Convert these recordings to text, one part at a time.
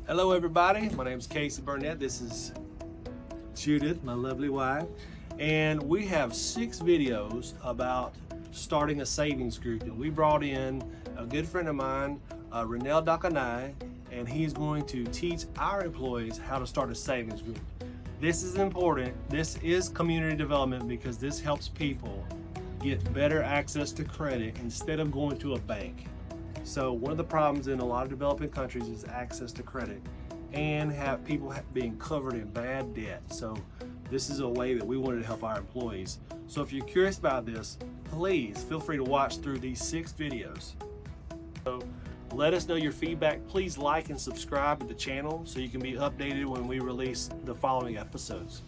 Hello everybody, my name is Casey Burnett. This is Judith, my lovely wife. And we have 6 videos about starting a savings group. And we brought in a good friend of mine, Renel Dakanai, and he's going to teach our employees how to start a savings group. This is important. This is community development because this helps people get better access to credit instead of going to a bank. So one of the problems in a lot of developing countries is access to credit and have people being covered in bad debt. So this is a way that we wanted to help our employees. So if you're curious about this, please feel free to watch through these 6 videos. So let us know your feedback. Please like and subscribe to the channel so you can be updated when we release the following episodes.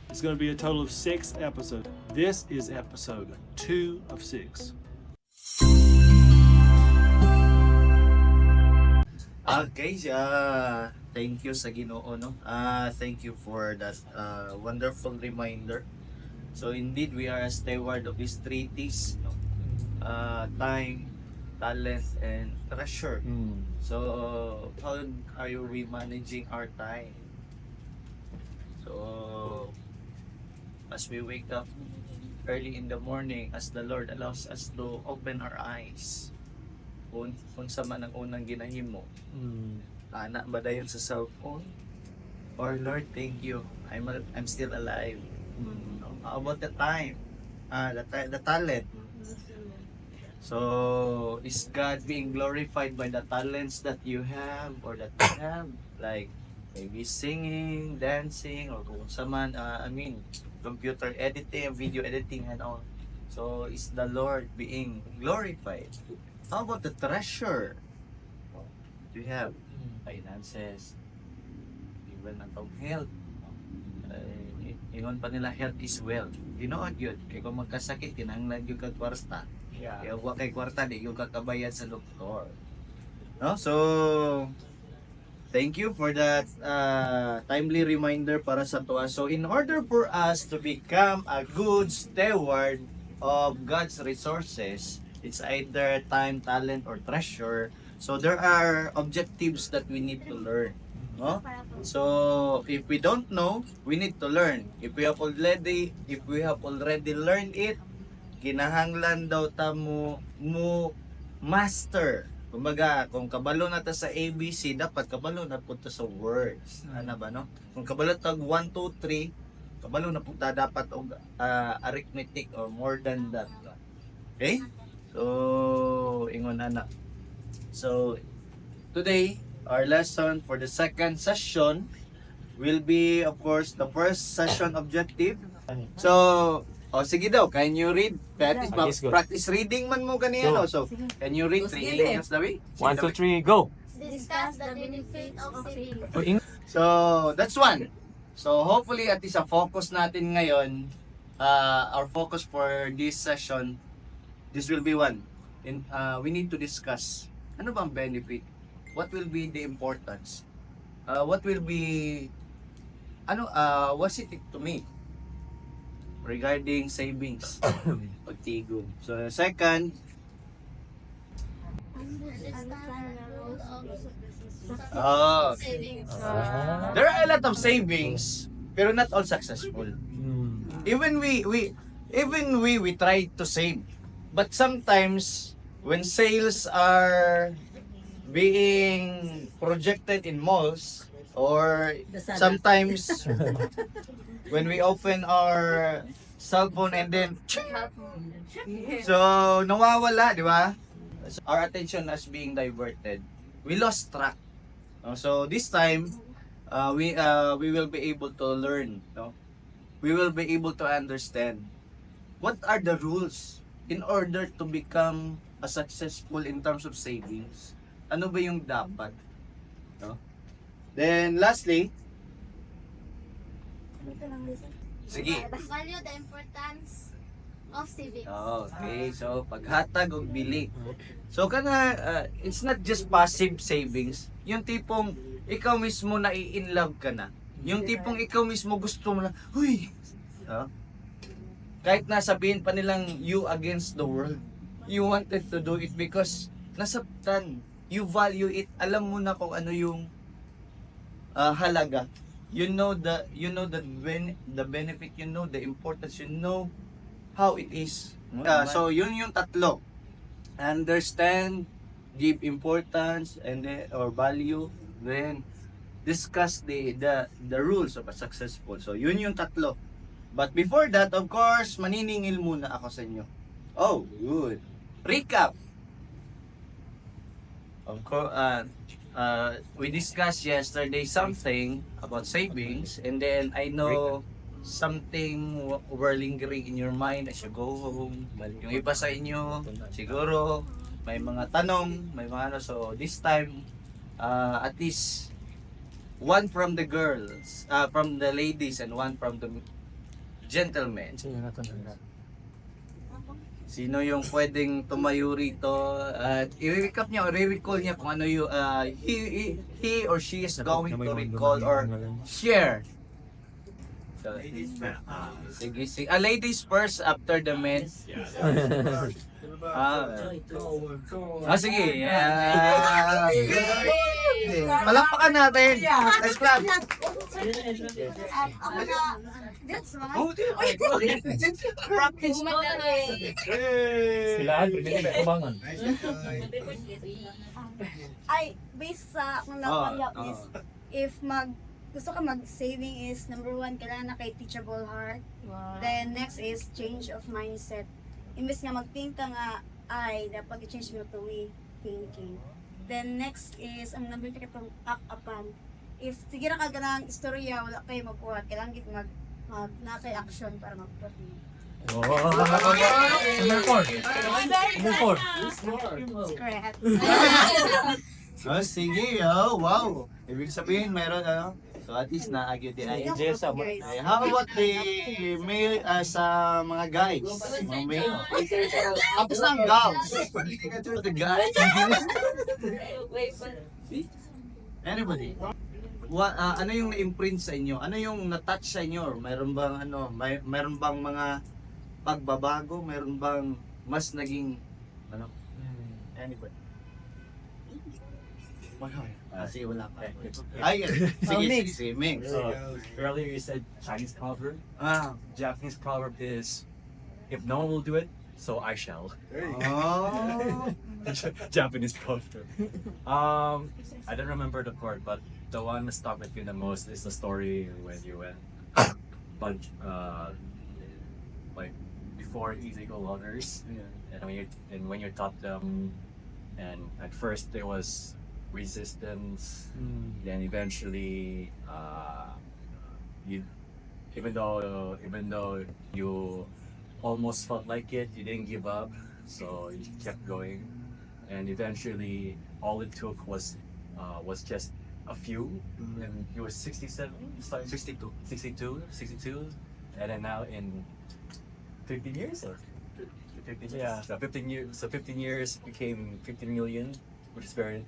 It's going to be a total of 6 episodes. This is episode 2 of 6. Okay, thank you sa Ginoo, no? Thank you for that wonderful reminder. So indeed, we are a steward of these 3 T's, no? Time, talent, and treasure. So how are we managing our time? So as we wake up early in the morning, as the Lord allows us to open our eyes, kung sa man ang unang ginahimo, anak ba dayon sa cellphone? Or Lord, thank you, I'm still alive. How about the time? The talent. So is God being glorified by the talents that you have or that you have, like maybe singing, dancing, or kung sa man, computer editing, video editing, and all. So is the Lord being glorified? How about the treasure? You have finances, even ang health. Ingon pa nila, health is wealth. Ginoon yun. Kaya kung magkasakit, kinahanglan yung kwarta. Kaya huwag kay kwarta, di yung kakabayad sa doktor. No? So, thank you for that timely reminder para sa tuwa. So, in order for us to become a good steward of God's resources, it's either time, talent, or treasure. So there are objectives that we need to learn. No? So if we don't know, we need to learn. If we have already learned it, kinahanglan daw ta mo master. Kumbaga, kung kabalo na ta sa ABC, dapat kabalo na po ta sa words. Ano ba, no? Kung kabalo tag 1, 2, 3, kabalo na po ta dapat og arithmetic or more than that. Okay? So, ingon na. So, today, our lesson for the second session will be, of course, the first session objective. So, sige daw, can you read? Practice reading man mo kanina. So, can you read 3 aliens, Dawi? 1, 2, 3, go! Discuss the benefit of saving. So, that's one. So, hopefully, at least ang focus natin ngayon, our focus for this session, this will be one. And we need to discuss ano bang benefit? What will be the importance? What will be what's it to me regarding savings? Pagtigom. So second, Understand the role of savings. there are a lot of savings, pero not all successful. Even we try to save. But sometimes, when sales are being projected in malls, or sometimes when we open our cell phone and then, so nawawala, di ba? Our attention is being diverted. We lost track. So this time, we will be able to learn. No? We will be able to understand what are the rules in order to become a successful in terms of savings. Ano ba yung dapat? No? Then lastly, sige. Value the importance of savings. Okay, so paghatag og bili. So it's not just passive savings. Yung tipong ikaw mismo na in love ka na. Yung tipong ikaw mismo gusto mo na, huy! No? Kahit nasabihin pa nilang you against the world, you wanted to do it because nasabtan, you value it, alam mo na kung ano yung halaga. You know the the benefit, you know the importance, you know how it is. So yun yung tatlo. Understand, give importance, and then or value, then discuss the rules of a successful. So yun yung tatlo. But before that, of course, maniningil muna ako sa inyo. Oh, good. Recap. Of course, we discussed yesterday something about savings, and then I know something were lingering in your mind as you go home. Yung iba sa inyo, siguro, may mga tanong, may mga ano. So, this time, at least, one from the girls, from the ladies, and one from the gentlemen. Sino yung pwedeng tumayo rito at i-recap niya or i-recall niya kung ano yung he or she is going to recall or share. So, sige, sige. Ladies first after the men. Sige. Palakpakan natin. Let's clap. Ako na, that's why. Silahan, pinili may kubangan. Ay, based sa akong napanggap is, if gusto ka mag-saving is, number 1, kailangan na kay teachable heart. Then, next is change of mindset. Imbes nga mag-think ka nga, ay, dapat i-change mo to way thinking. Then, next is, ang number 3 katong act upon. If, sige na ka ganang istorya, wala kayo magpuhat, kailangan git na kay action para magpuhat. Number 4. Correct. Sige, wow. Ibig sabihin, mayroon ano? So at least naagyo di ay. Guys. How about the male sa mga guys? Mga male. Tapos ng gals. The guys. Anybody? Ano yung na-imprint sa inyo? Ano yung na-touch sa inyo? Mayroon bang ano, mayroon bang mga pagbabago? Mayroon bang mas naging ano? Anybody? Sige, wala pa. Ay, sige, Ming. Earlier you said Chinese proverb. Ah. Japanese proverb is, if no one will do it, so I shall. Oh. Japanese proverb. I don't remember the part, but the one that stuck with me the most is the story when you went, but like before illegal loggers, and when you taught them, and at first there was resistance, then eventually you even though you almost felt like it, you didn't give up, so you kept going, and eventually all it took was just a few, and you were 67, sorry, 62, and then now in 15 years or 15 years, yeah, so 15 years became 15 million, which is very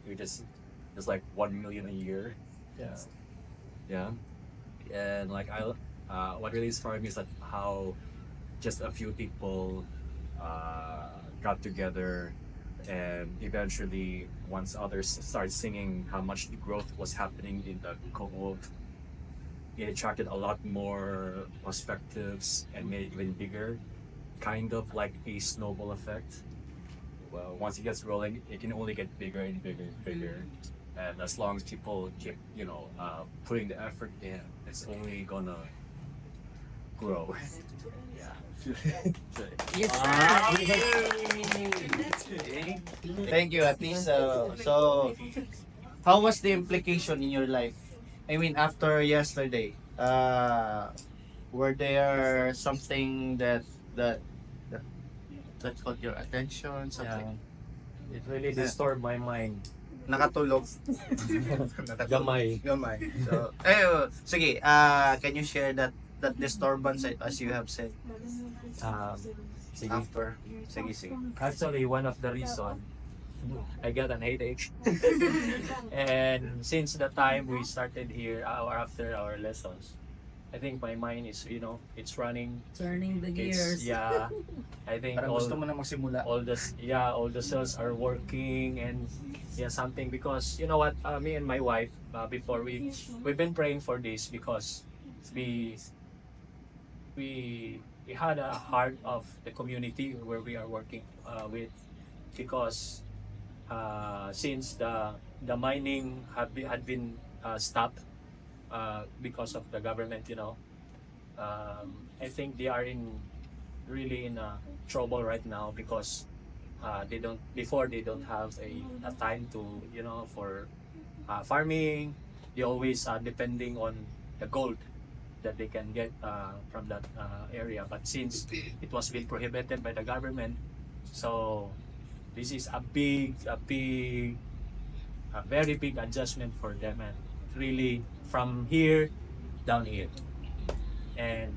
we just it's like 1 million a year. Yeah, and like what really inspired me is that how just a few people got together, and eventually once others started singing how much the growth was happening in the co-op, it attracted a lot more perspectives and made it even bigger, kind of like a snowball effect. Well, once it gets rolling, it can only get bigger and bigger and bigger. And as long as people keep, putting the effort in, it's only gonna grow. Yeah. Thank you, at least. So, how was the implication in your life? I mean, after yesterday, were there something that caught your attention? Something It really disturbed my mind. nakatulog? Gamay. So, sige. Can you share that disturbance as you have said Sige. after? Sige. Actually, one of the reason I got an headache. And since the time we started here, after our lessons, I think my mind is, it's running. Turning the It's, gears. yeah. I think Parang gusto mo na magsimula. all the cells are working, and something, because you know what, me and my wife, before we've been praying for this, because we we had a heart of the community where we are working with, because since the mining had been stopped because of the government, I think they are really in trouble right now, because they don't have a time to, for farming. They always are depending on the gold that they can get from that area, but since it was been prohibited by the government, so this is a very big adjustment for them, and really from here down here. And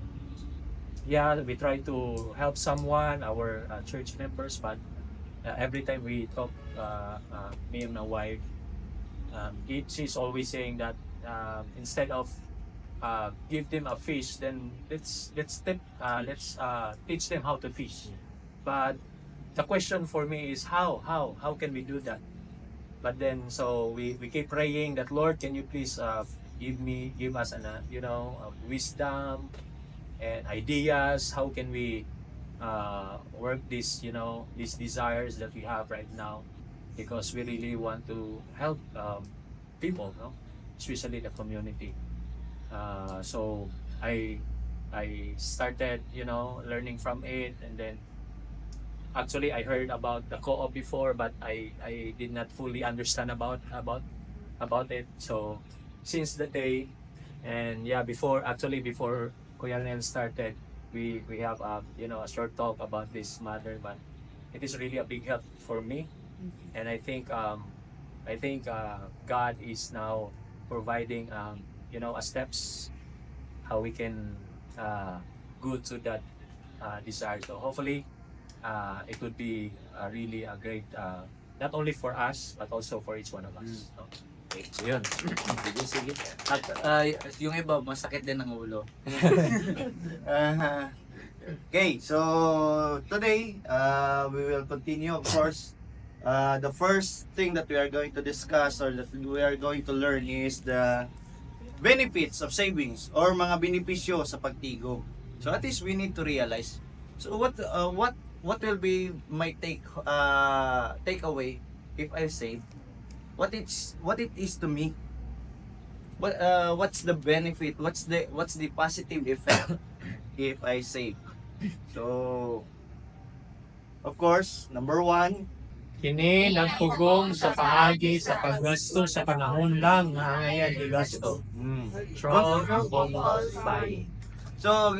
we try to help someone, our church members, but every time we talk, me and my wife, she's always saying that instead of give them a fish, then let's teach them how to fish. But the question for me is how can we do that? But then, so we keep praying that, Lord, can you please give us wisdom and ideas, how can we work these desires that we have right now, because we really want to help people, especially the community. So I started learning from it, and then actually I heard about the co-op before, but I did not fully understand about it. So since the day, and before Kuya Nel started, we have a short talk about this matter, but it is really a big help for me. And I think God is now providing steps how we can go to that desire. So hopefully it would be really a great, not only for us but also for each one of us. So yun. Sige. At yung iba, masakit din ang ulo. Okay, so today we will continue, of course. The first thing that we are going to discuss, or that we are going to learn, is the benefits of savings, or mga benepisyo sa pagtigo. So at least we need to realize. So what will be my takeaway if I save? What it is to me? What's the benefit? What's the positive effect if I save? So of course, number one, Kini nagpugong sa paagi sa paggasto sa panahon lang nga ngayon igasto. Strong buying. So,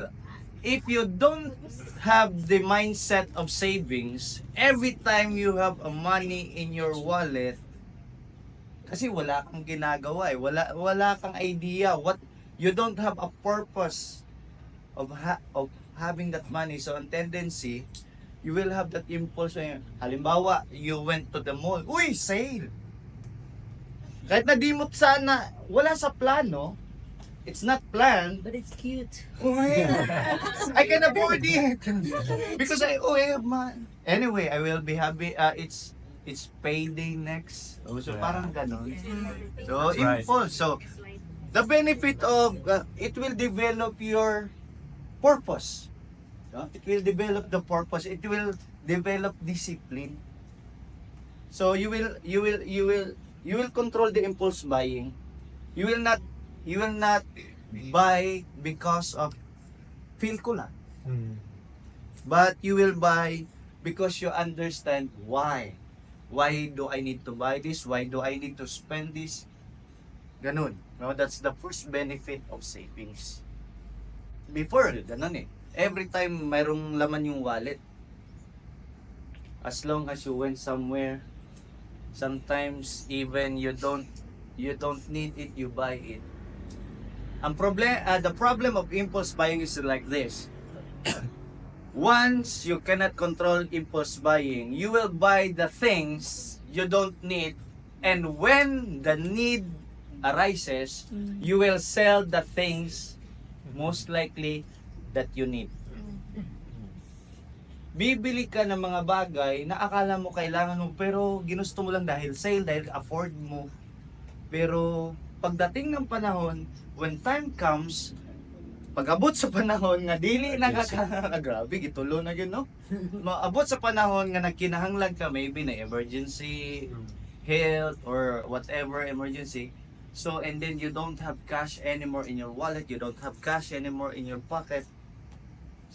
if you don't have the mindset of savings, every time you have a money in your wallet, kasi wala kang ginagawa wala kang idea, you don't have a purpose of having that money. So, ang tendency, you will have that impulse. Halimbawa, you went to the mall, uy, sale! Kahit na di mo sana, wala sa plano, it's not planned, But it's cute. I can afford it because I have man. Anyway, I will be happy. It's payday next. So parang ganon. So That's right. impulse. So the benefit of it will develop your purpose. It will develop the purpose. It will develop discipline. So you will control the impulse buying. You will not buy because of feel ko lang. But you will buy because you understand why. Why do I need to buy this? Why do I need to spend this? Ganun. No, that's the first benefit of savings. Before, ganun eh. Every time mayroong laman yung wallet, as long as you went somewhere, sometimes even you don't need it, you buy it. The problem of impulse buying is like this. Once you cannot control impulse buying, you will buy the things you don't need, and when the need arises, you will sell the things most likely that you need. Bibili ka ng mga bagay na akala mo kailangan mo pero ginusto mo lang dahil sale, dahil afford mo. Pero pagdating ng panahon, when time comes, pag-abot sa panahon nga dili na grabe gitulo na yun, no? Maabot sa panahon nga nagkinahanglan ka, maybe na emergency, health, or whatever emergency. So, and then you don't have cash anymore in your wallet, you don't have cash anymore in your pocket.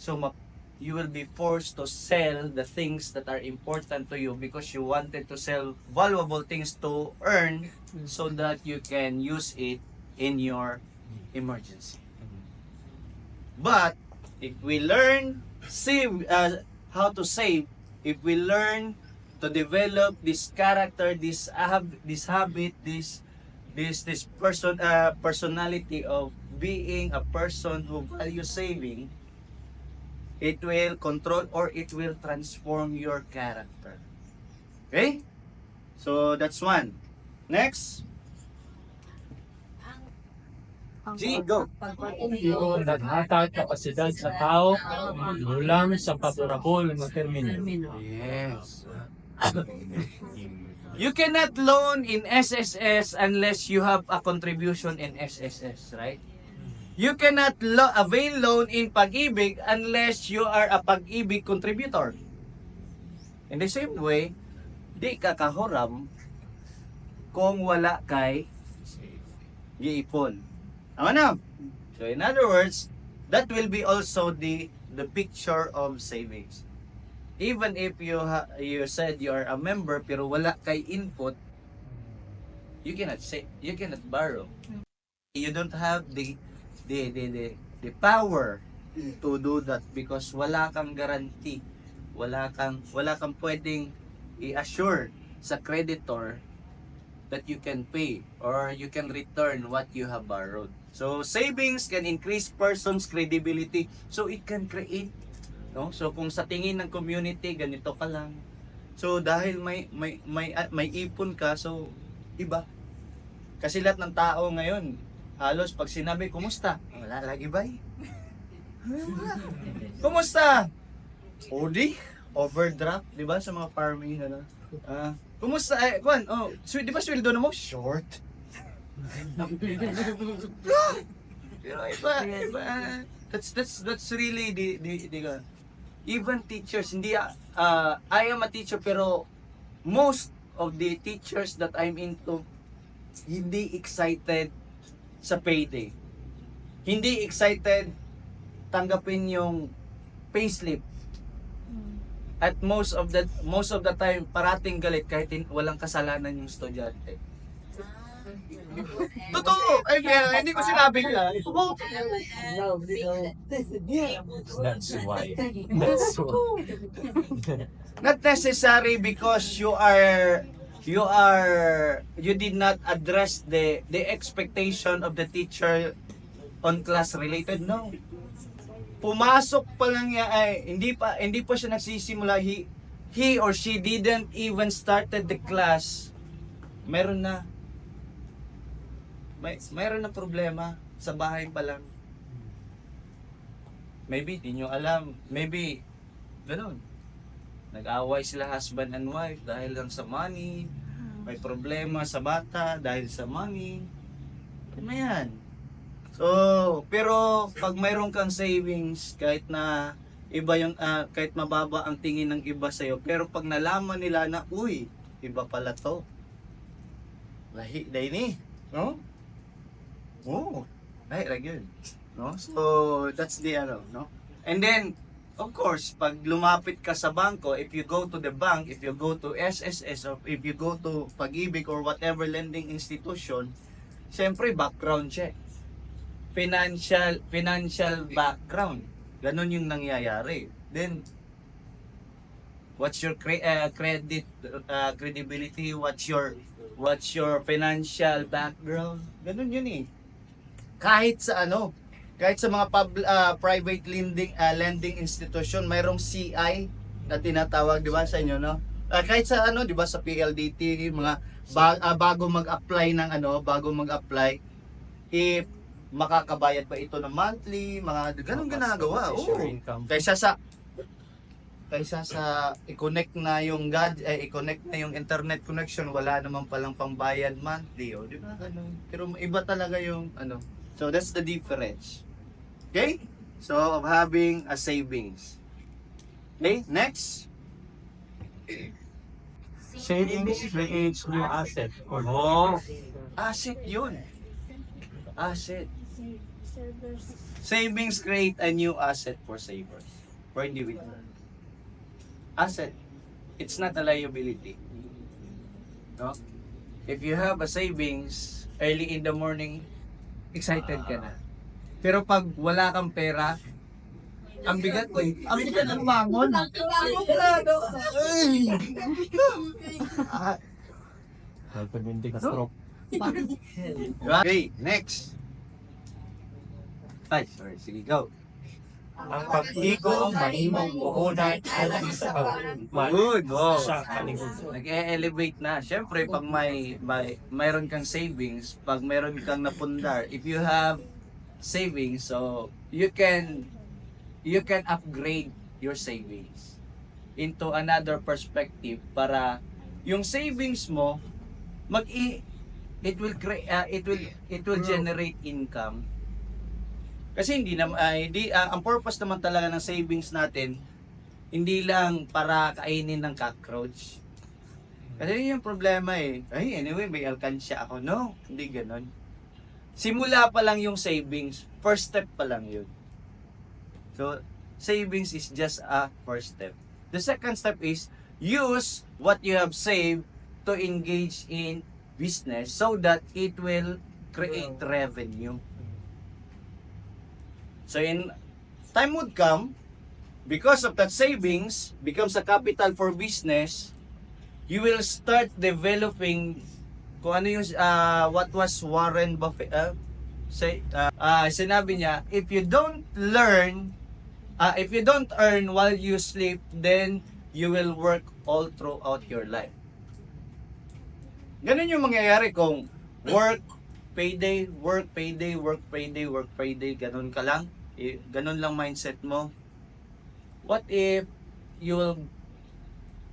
So, you will be forced to sell the things that are important to you because you wanted to sell valuable things to earn so that you can use it in your emergency. But if we learn how to save, if we learn to develop this character, this habit, this personality of being a person who values saving, it will control or it will transform your character. Okay? So that's one. Next. G, go. Yung naghatag kapasidad sa tao, ulam sa favorable na termino. Yes. You cannot loan in SSS unless you have a contribution in SSS, right? You cannot avail loan in Pag-ibig unless you are a Pag-ibig contributor. In the same way, di ka kahuram kung wala kay giipon. Tama na? So in other words, that will be also the picture of savings. Even if you said you are a member pero wala kay input, you cannot save, you cannot borrow. You don't have the power to do that because wala kang guarantee. Wala kang pwedeng i-assure sa creditor that you can pay or you can return what you have borrowed. So savings can increase person's credibility. So it can create, no? So kung sa tingin ng community ganito ka lang. So dahil may ipon ka, so iba. Kasi lahat ng tao ngayon, halos pag sinabi kumusta, wala lagi ba? Kumusta? OD, overdraft, 'di ba sa mga farming ano? Kumusta kwan? Oh, di ba sweldo na mo? Short. Pero iba. That's really the even teachers hindi I am a teacher pero most of the teachers that I'm into hindi excited sa payday. Hindi excited tanggapin yung payslip. At most of the time parating galit kahit walang kasalanan yung estudyante. Totoo! Ay, hindi ko sinabi ka. That's why. Not necessary because you did not address the expectation of the teacher on class related. No. Pumasok pa lang niya ay hindi pa siya nagsisimula, he or she didn't even started the class. Mayroon na problema sa bahay pa lang. Maybe di nyo alam, maybe ganun. Nag-away sila husband and wife dahil lang sa money. May problema sa bata dahil sa money. Ano yan? So, pero pag mayroon kang savings, kahit na iba yung kahit mababa ang tingin ng iba sa iyo, pero pag nalaman nila na uy, iba pala to. Lahi dai ni, no? Oh, lahi ra gyud, no? So, that's the no? And then of course, pag lumapit ka sa bangko, if you go to the bank, if you go to SSS, or if you go to Pag-ibig or whatever lending institution, syempre background check. Financial background. Ganon yung nangyayari. Then, what's your credibility? What's your financial background? Ganon yun eh. Kahit sa mga private lending institution, mayroong CI na tinatawag, di ba, sa inyo, no? Kahit sa di ba, sa PLDT, mga bago mag-apply, if makakabayad ba ito ng monthly, mga ganun ginagawa. What is your Oo. income? Kaysa sa i-connect na yung i-connect na yung internet connection, wala naman palang pambayad monthly, di ba? Ganun. Pero iba talaga yung ano. So that's the difference. Okay? So of having a savings. Okay, next. Savings creates new asset or Oh, asset yun. Asset. Savings create a new asset for savers, for individuals. Asset. It's not a liability. No? If you have a savings early in the morning, excited ka na. Pero pag wala kang pera, ang bigat ko eh. Ang bigat ng bangon. hindi ka stroke. Okay, next. Ay, sorry. Sige, go. Ang pag-igo mahimong puhunan alang sa Good. Wow. sa kalibutan. Nag-e-elevate na. Siyempre, pag mayroon kang savings, pag mayroon kang napundar, if you have savings, so you can upgrade your savings into another perspective para yung savings mo it will generate income. Kasi ang purpose naman talaga ng savings natin hindi lang para kainin ng cockroach. Kasi yun yung problema eh. Ay, anyway, may alkansya ako. No, hindi ganon. Simula pa lang yung savings. First step pa lang yun. So, savings is just a first step. The second step is use what you have saved to engage in business so that it will create revenue. So, time would come, because of that savings becomes a capital for business, you will start developing kung ano yung what was Warren Buffett sinabi niya, if you don't earn while you sleep, then you will work all throughout your life. Ganun yung mangyayari kung work, payday, work, payday, work, payday, work, payday, ganun ka lang. Ganun lang mindset mo. What if you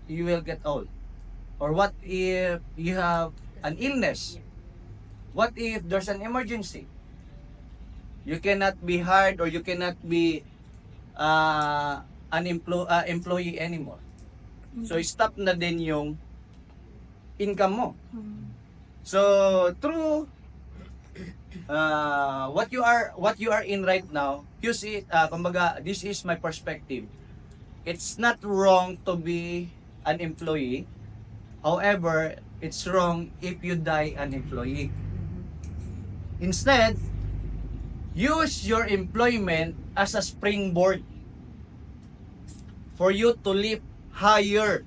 will get old? Or what if you have an illness? What if there's an emergency? You cannot be hired or you cannot be an employee anymore. So stop na din yung income mo. So through what you are in right now, you see it, kumbaga, this is my perspective. It's not wrong to be an employee. However, it's wrong if you die an employee. Instead, use your employment as a springboard for you to live higher.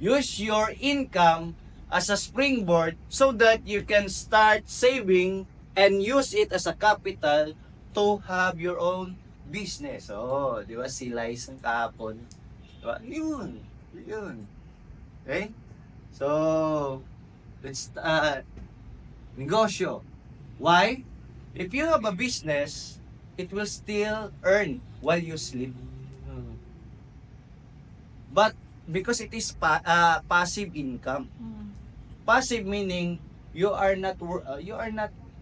Use your income as a springboard so that you can start saving and use it as a capital to have your own business. Oh, di ba? Si Lice ng kahapon. Diba? Yun. Okay? So, let's negosyo. Why? If you have a business, it will still earn while you sleep. But because it is passive income. Passive meaning you are not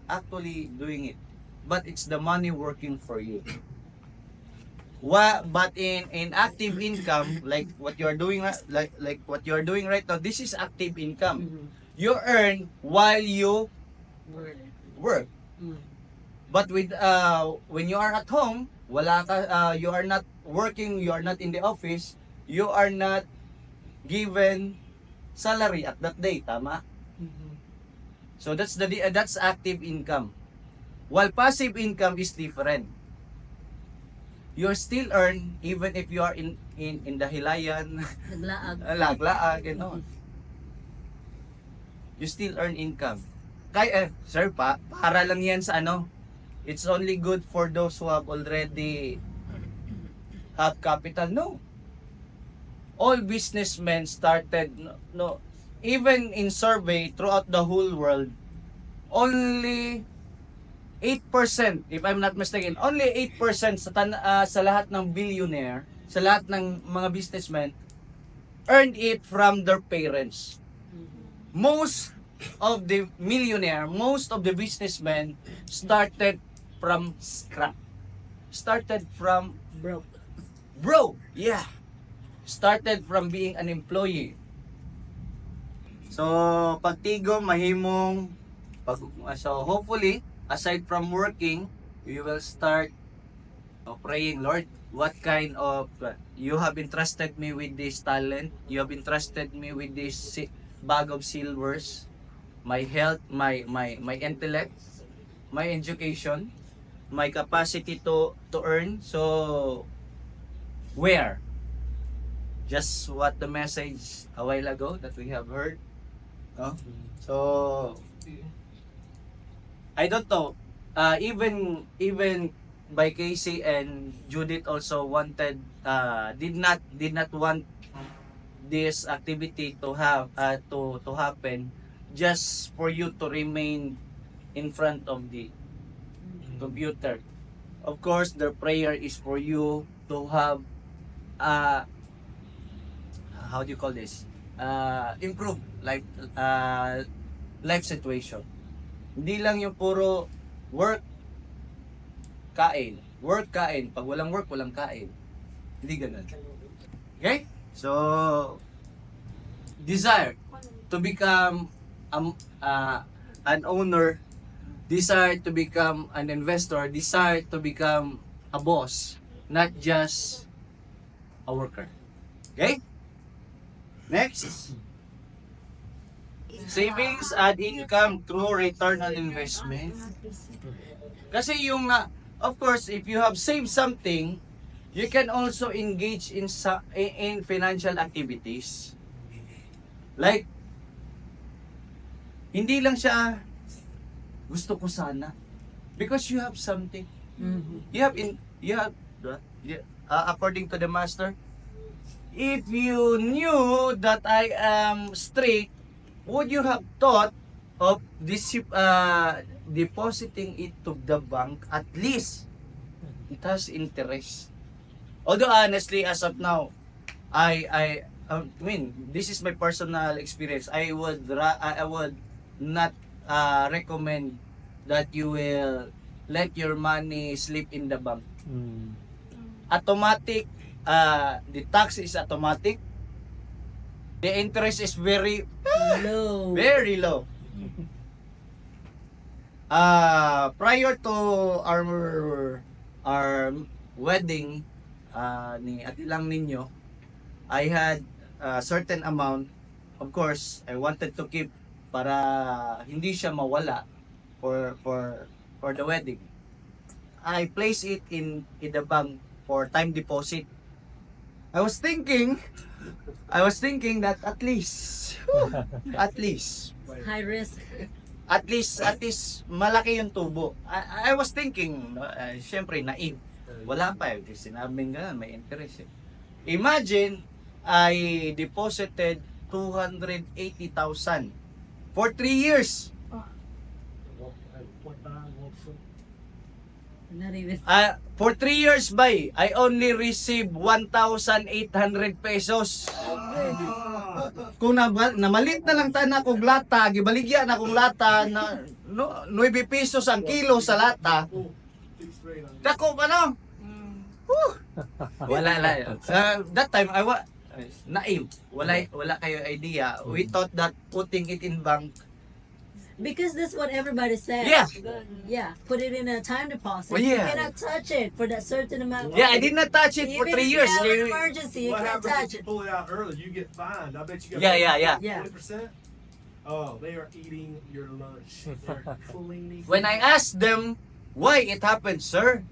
actually doing it, but it's the money working for you. But in active income, like what you are doing like what you are doing right now, this is active income. You earn while you work. But with when you are at home, you are not working, you are not in the office, you are not given salary at that day, tama? So that's active income. While passive income is different. You still earn even if you are in dahilayan, laglaag, you know. You still earn income. Sir, para lang yan sa ano. It's only good for those who have already have capital. No. All businessmen started, no, even in survey throughout the whole world, only 8%, if I'm not mistaken, only 8% sa lahat ng billionaire, sa lahat ng mga businessmen, earned it from their parents. Most of the millionaire, most of the businessmen started from scrap. Started from broke. Yeah. Started from being an employee. So, pagtigo mahimong so hopefully aside from working, you will start praying, Lord, what kind of you have entrusted me with this talent, you have entrusted me with this bag of silvers, my health, my intellect, my education, my capacity to earn. So where? Just what the message a while ago that we have heard. No? So I don't know. Even by Casey and Judith also wanted did not want this activity to have to happen just for you to remain in front of the computer. Of course, their prayer is for you to have how do you call this? Improve life situation. Hindi lang yung puro work, kain. Work, kain. Pag walang work, walang kain. Hindi ganun. Okay? So, desire to become an owner, desire to become an investor, desire to become a boss, not just a worker. Okay? Next. Savings and income through return on investment. Kasi yung of course, if you have saved something, you can also engage in financial activities. Like, hindi lang siya gusto ko sana, because you have something. According to the master, if you knew that I am strict, would you have thought of depositing it to the bank? At least it has interest. Although honestly, as of now, I mean, this is my personal experience. I would not recommend that you will let your money sleep in the bank. Automatic, the tax is automatic. The interest is very low. Very low. Prior to our wedding ni Atilang Ninyo, I had a certain amount. Of course, I wanted to keep para hindi siya mawala for the wedding. I placed it in the bank for time deposit. I was thinking that at least High risk. at least malaki yung tubo. I was thinking, syempre naive. Wala pa eh, sinabing ganun, may interest eh. Imagine, I deposited 280,000 for 3 years. Not even. For 3 years by, I only received 1,800 pesos. Kung namalit na lang ta na kong lata, gibaligya na kong lata na 9 pesos ang kilo sa lata. Dako ano? Wala lang. That time I was naive. Wala kayo idea. We thought that putting it in bank. Because that's what everybody says. Yeah. Yeah. Put it in a time deposit. Well, yeah. You cannot touch it for that certain amount. Yeah, I did not touch it for Even 3 if years. you have an emergency, you What can't happens touch if you it. pull it out early? You get fined. I bet you got Yeah. 20%. Oh, they are eating your lunch. They're pulling me. When I asked them why it happened, sir,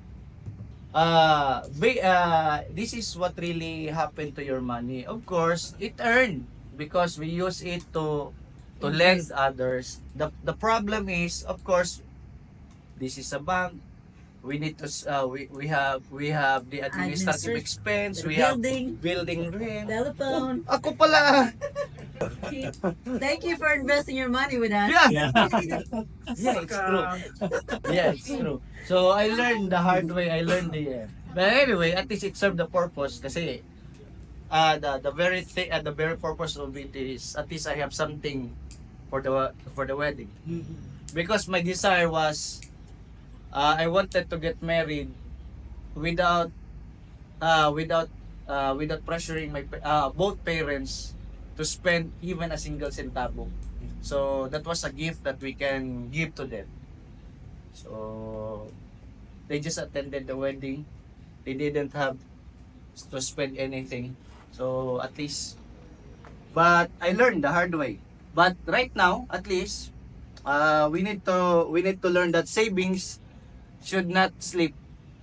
this is what really happened to your money. Of course, it earned because we use it to lend others. The problem is, of course, this is a bank. We need to we have the administrative expense. The We have building. building rent. Telephone. Ako pala. Thank you for investing your money with us. Yeah. Yeah, it's true. Yeah, it's true. So I learned the hard way. I learned but anyway, at least it served the purpose kasi the very purpose of it is at least I have something for the wedding. Because my desire was I wanted to get married without pressuring my both parents to spend even a single centavo. So that was a gift that we can give to them. So they just attended the wedding. They didn't have to spend anything. So at least, but I learned the hard way. But right now, at least, we need to learn that savings should not sleep.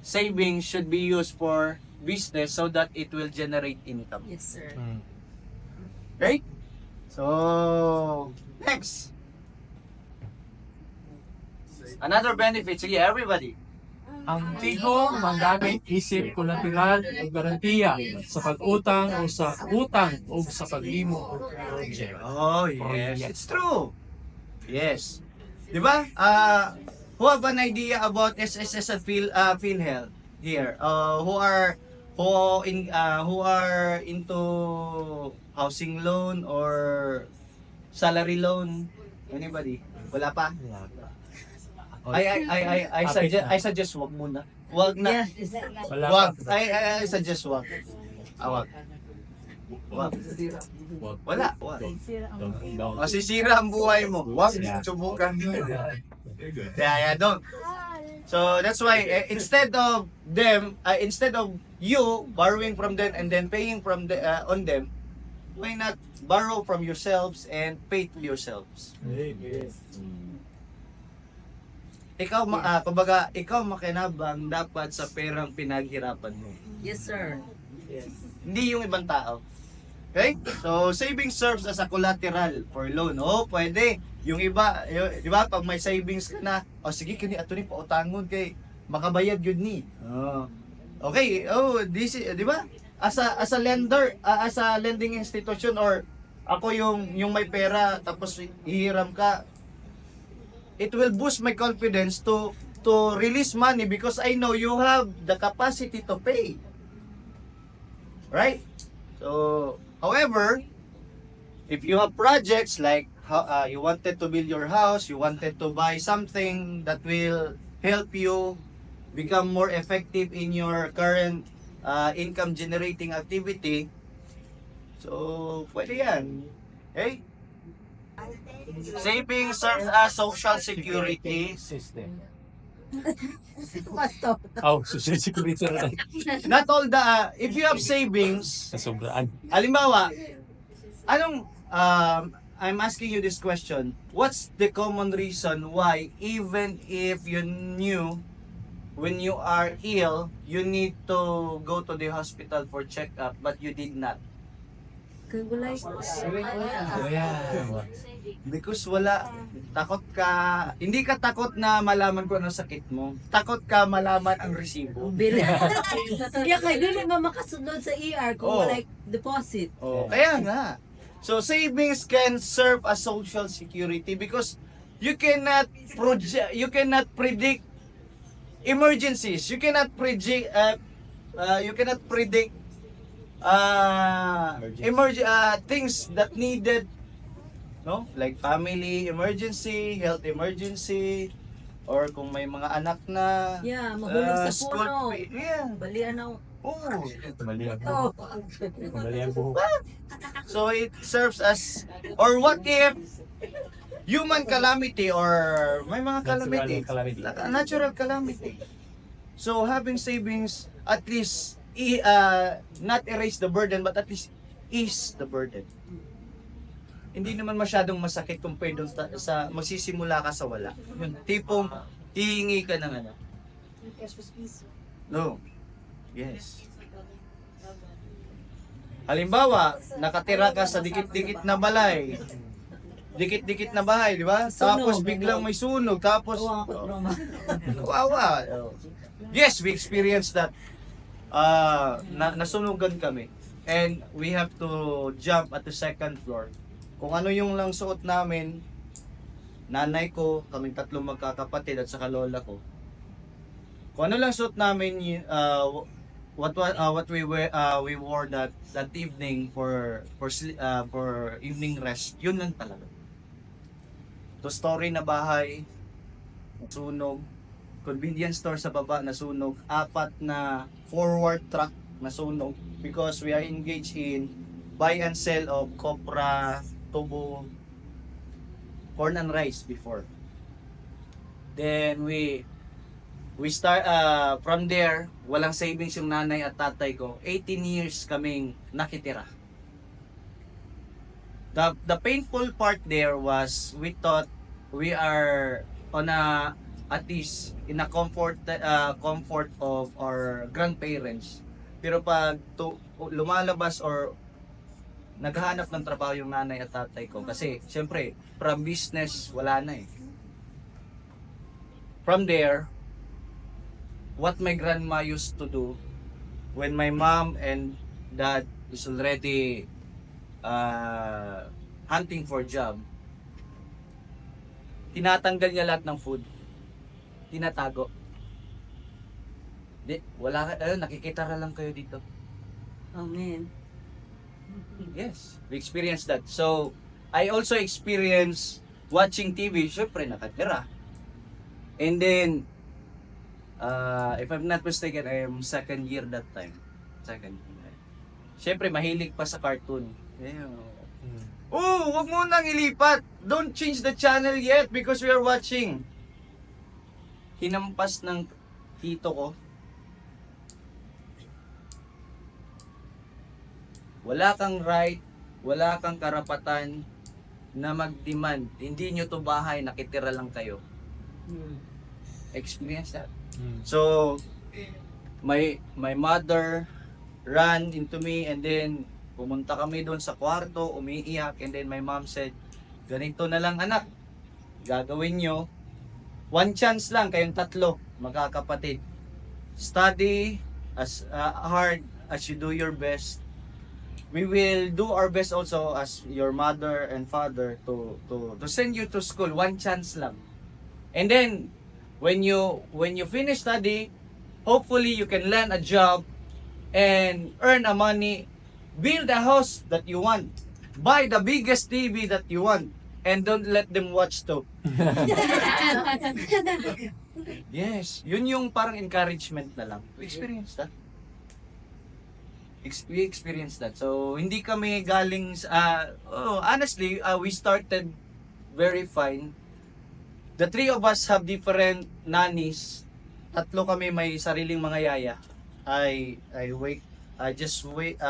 Savings should be used for business so that it will generate income. Yes, sir. Right? So, next. Another benefit. Sige, everybody. Ang tigo manggamit isip kolateral o garantiya sa pag-utang o sa utang o sa paglimo o project. Oh, yes. It's true. Yes. Di ba? Who have an idea about SSS and PhilHealth here? Who are into housing loan or salary loan? Anybody? Wala pa? I suggest wag muna. Wag na. Yeah. Wag. I suggest wag. Wag. Wag. Wala. Wag. Masisira ang buhay mo. Wag. Subukan. Yeah, don't. So that's why instead of you borrowing from them and then paying from on them, why not borrow from yourselves and pay to yourselves? Kumbaga, ikaw makinabang dapat sa perang pinaghirapan mo. Yes, sir. Hindi yung ibang tao. Okay? So, savings serves as a collateral for loan. Oh, pwede. Yung iba, di ba, pag may savings ka na, sige, kini ato ni pautangon kay makabayad yun ni. Okay, di ba? As a lender, as a lending institution or ako yung may pera tapos hihiram ka, it will boost my confidence to release money because I know you have the capacity to pay. Right? So, however, if you have projects like you wanted to build your house, you wanted to buy something that will help you become more effective in your current income generating activity, so pwede yan. Okay? Savings serves as social security. System. Pastor. Oh, social security na Not all if you have savings, sobraan. halimbawa, I'm asking you this question. What's the common reason why even if you knew when you are ill, you need to go to the hospital for checkup but you did not? Kagulay. Because takot ka, hindi ka takot na malaman ko ano sakit mo. Takot ka malaman ang resibo. Bill. Yeah, kaya dili ba makasunod sa ER kung like deposit. Kaya nga. So savings can serve as social security because you cannot predict emergencies. You cannot predict things that needed, no? Like family emergency, health emergency, or kung may mga anak na Yeah, mahulog sa school puno. fee. Yeah. Balian na. Mali ang Oh. Mali ang buhok. So it serves as, or what if human calamity or may mga calamity, natural calamity. So having savings at least not erase the burden but at least ease the burden. Hindi naman masyadong masakit compared dun sa magsisimula ka sa wala. Yung tipong hihingi ka ng ano. No. Yes. Halimbawa, nakatira ka sa dikit-dikit na balay. Dikit-dikit na bahay, di ba? Tapos biglang may sunog, tapos kawawa. Yes, we experienced that. Nasunugan kami. And we have to jump at the second floor. kung ano yung lang suot namin, nanay ko, kaming tatlong magkakapatid at saka lola ko. Kung ano lang suot namin, what we wore that evening for evening rest, yun lang talaga. To story na bahay, nasunog, convenience store sa baba nasunog, 4 na forward truck nasunog because we are engaged in buy and sell of copra, tubo, corn and rice before. Then we start from there, walang savings yung nanay at tatay ko. 18 years kaming nakitira. The painful part there was we thought we are on a at least in a comfort of our grandparents. Pero pag lumalabas or naghahanap ng trabaho yung nanay at tatay ko kasi syempre from business wala na eh. From there, what my grandma used to do when my mom and dad is already hunting for job, tinatanggal niya lahat ng food. Tinatago. Wala ka, nakikita lang kayo dito. Oh, man. Yes, we experienced that. So, I also experienced watching TV, syempre nakatira. And then, if I'm not mistaken, I am second year that time. Second year. Syempre, mahilig pa sa cartoon. Yeah. Oh, wag mo nang ilipat. Don't change the channel yet because we are watching. Hinampas ng tito ko. Wala kang right, wala kang karapatan na mag-demand. Hindi nyo to bahay, nakitira lang kayo. Experience that. So, my mother ran into me and then pumunta kami doon sa kwarto, umiiyak, and then my mom said, ganito na lang anak, gagawin nyo, one chance lang kayong tatlo, magkakapatid. Study as hard as you do your best. We will do our best also as your mother and father to send you to school, one chance lang. And then when you finish study, hopefully you can land a job and earn a money, build a house that you want, buy the biggest TV that you want, and don't let them watch too. Yes, yun yung parang encouragement na lang. We experienced that. We experienced that. So, hindi kami galing sa, honestly, we started very fine. The three of us have different nannies. Tatlo kami may sariling mga yaya. I just wait,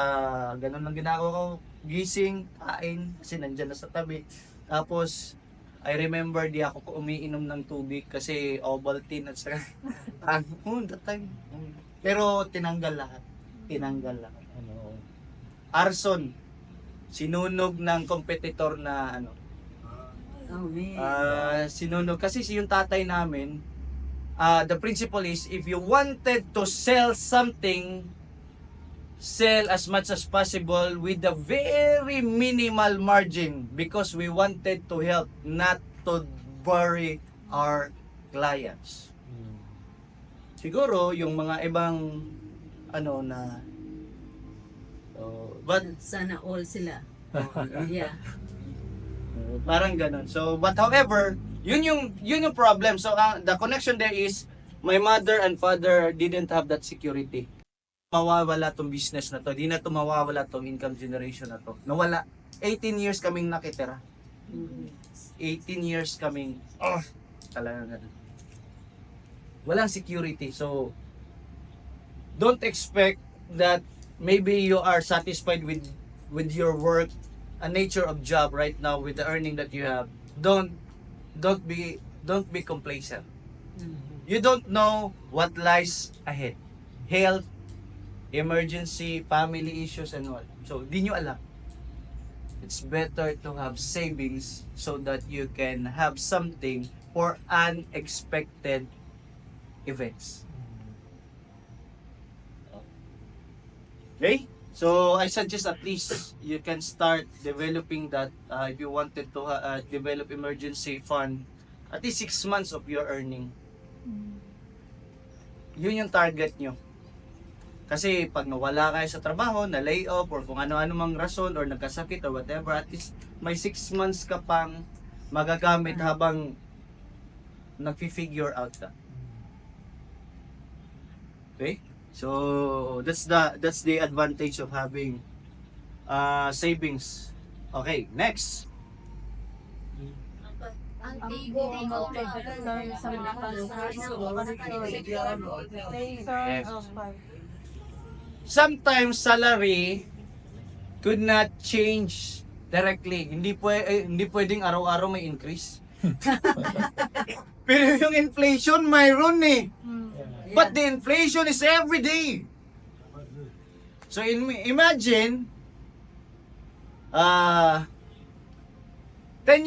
ganun lang ginagawa ko. Gising, kain, kasi nandyan na sa tabi. Tapos, I remember di ako umiinom ng tubig kasi Ovaltine at saka, that time. Pero tinanggal lahat. Ano, arson. Sinunog ng competitor na ano. Oh, man. Sinunog. Kasi yung tatay namin, the principle is, if you wanted to sell something, sell as much as possible with a very minimal margin because we wanted to help, not to bury our clients. Siguro yung mga ibang ano na but Sana all sila. Yeah. parang ganun. So but however, yun yung problem. So the connection there is my mother and father didn't have that security. Mawawala tong business na to. Di na to mawawala tong income generation na to. Nawala. 18 years kaming nakitira. 18 years kaming talaga. Walang security. So don't expect that maybe you are satisfied with your work, a nature of job right now with the earning that you have. Don't be complacent. You don't know what lies ahead. Health, emergency, family issues and all. So, di nyo alam. It's better to have savings so that you can have something for unexpected events. Okay? So I suggest at least you can start developing that if you wanted to develop emergency fund, at least 6 months of your earning. Yun yung target nyo. Kasi pag nawala kayo sa trabaho, na lay off, or kung ano-ano mang rason, or nagkasakit, or whatever, at least may 6 months ka pang magagamit habang nag-figure out ka. Okay? So that's the advantage of having savings. Okay, next. Sometimes salary could not change directly. Hindi pwedeng araw-araw may increase. Pero yung inflation mayroon eh. But the inflation is every day. So imagine 10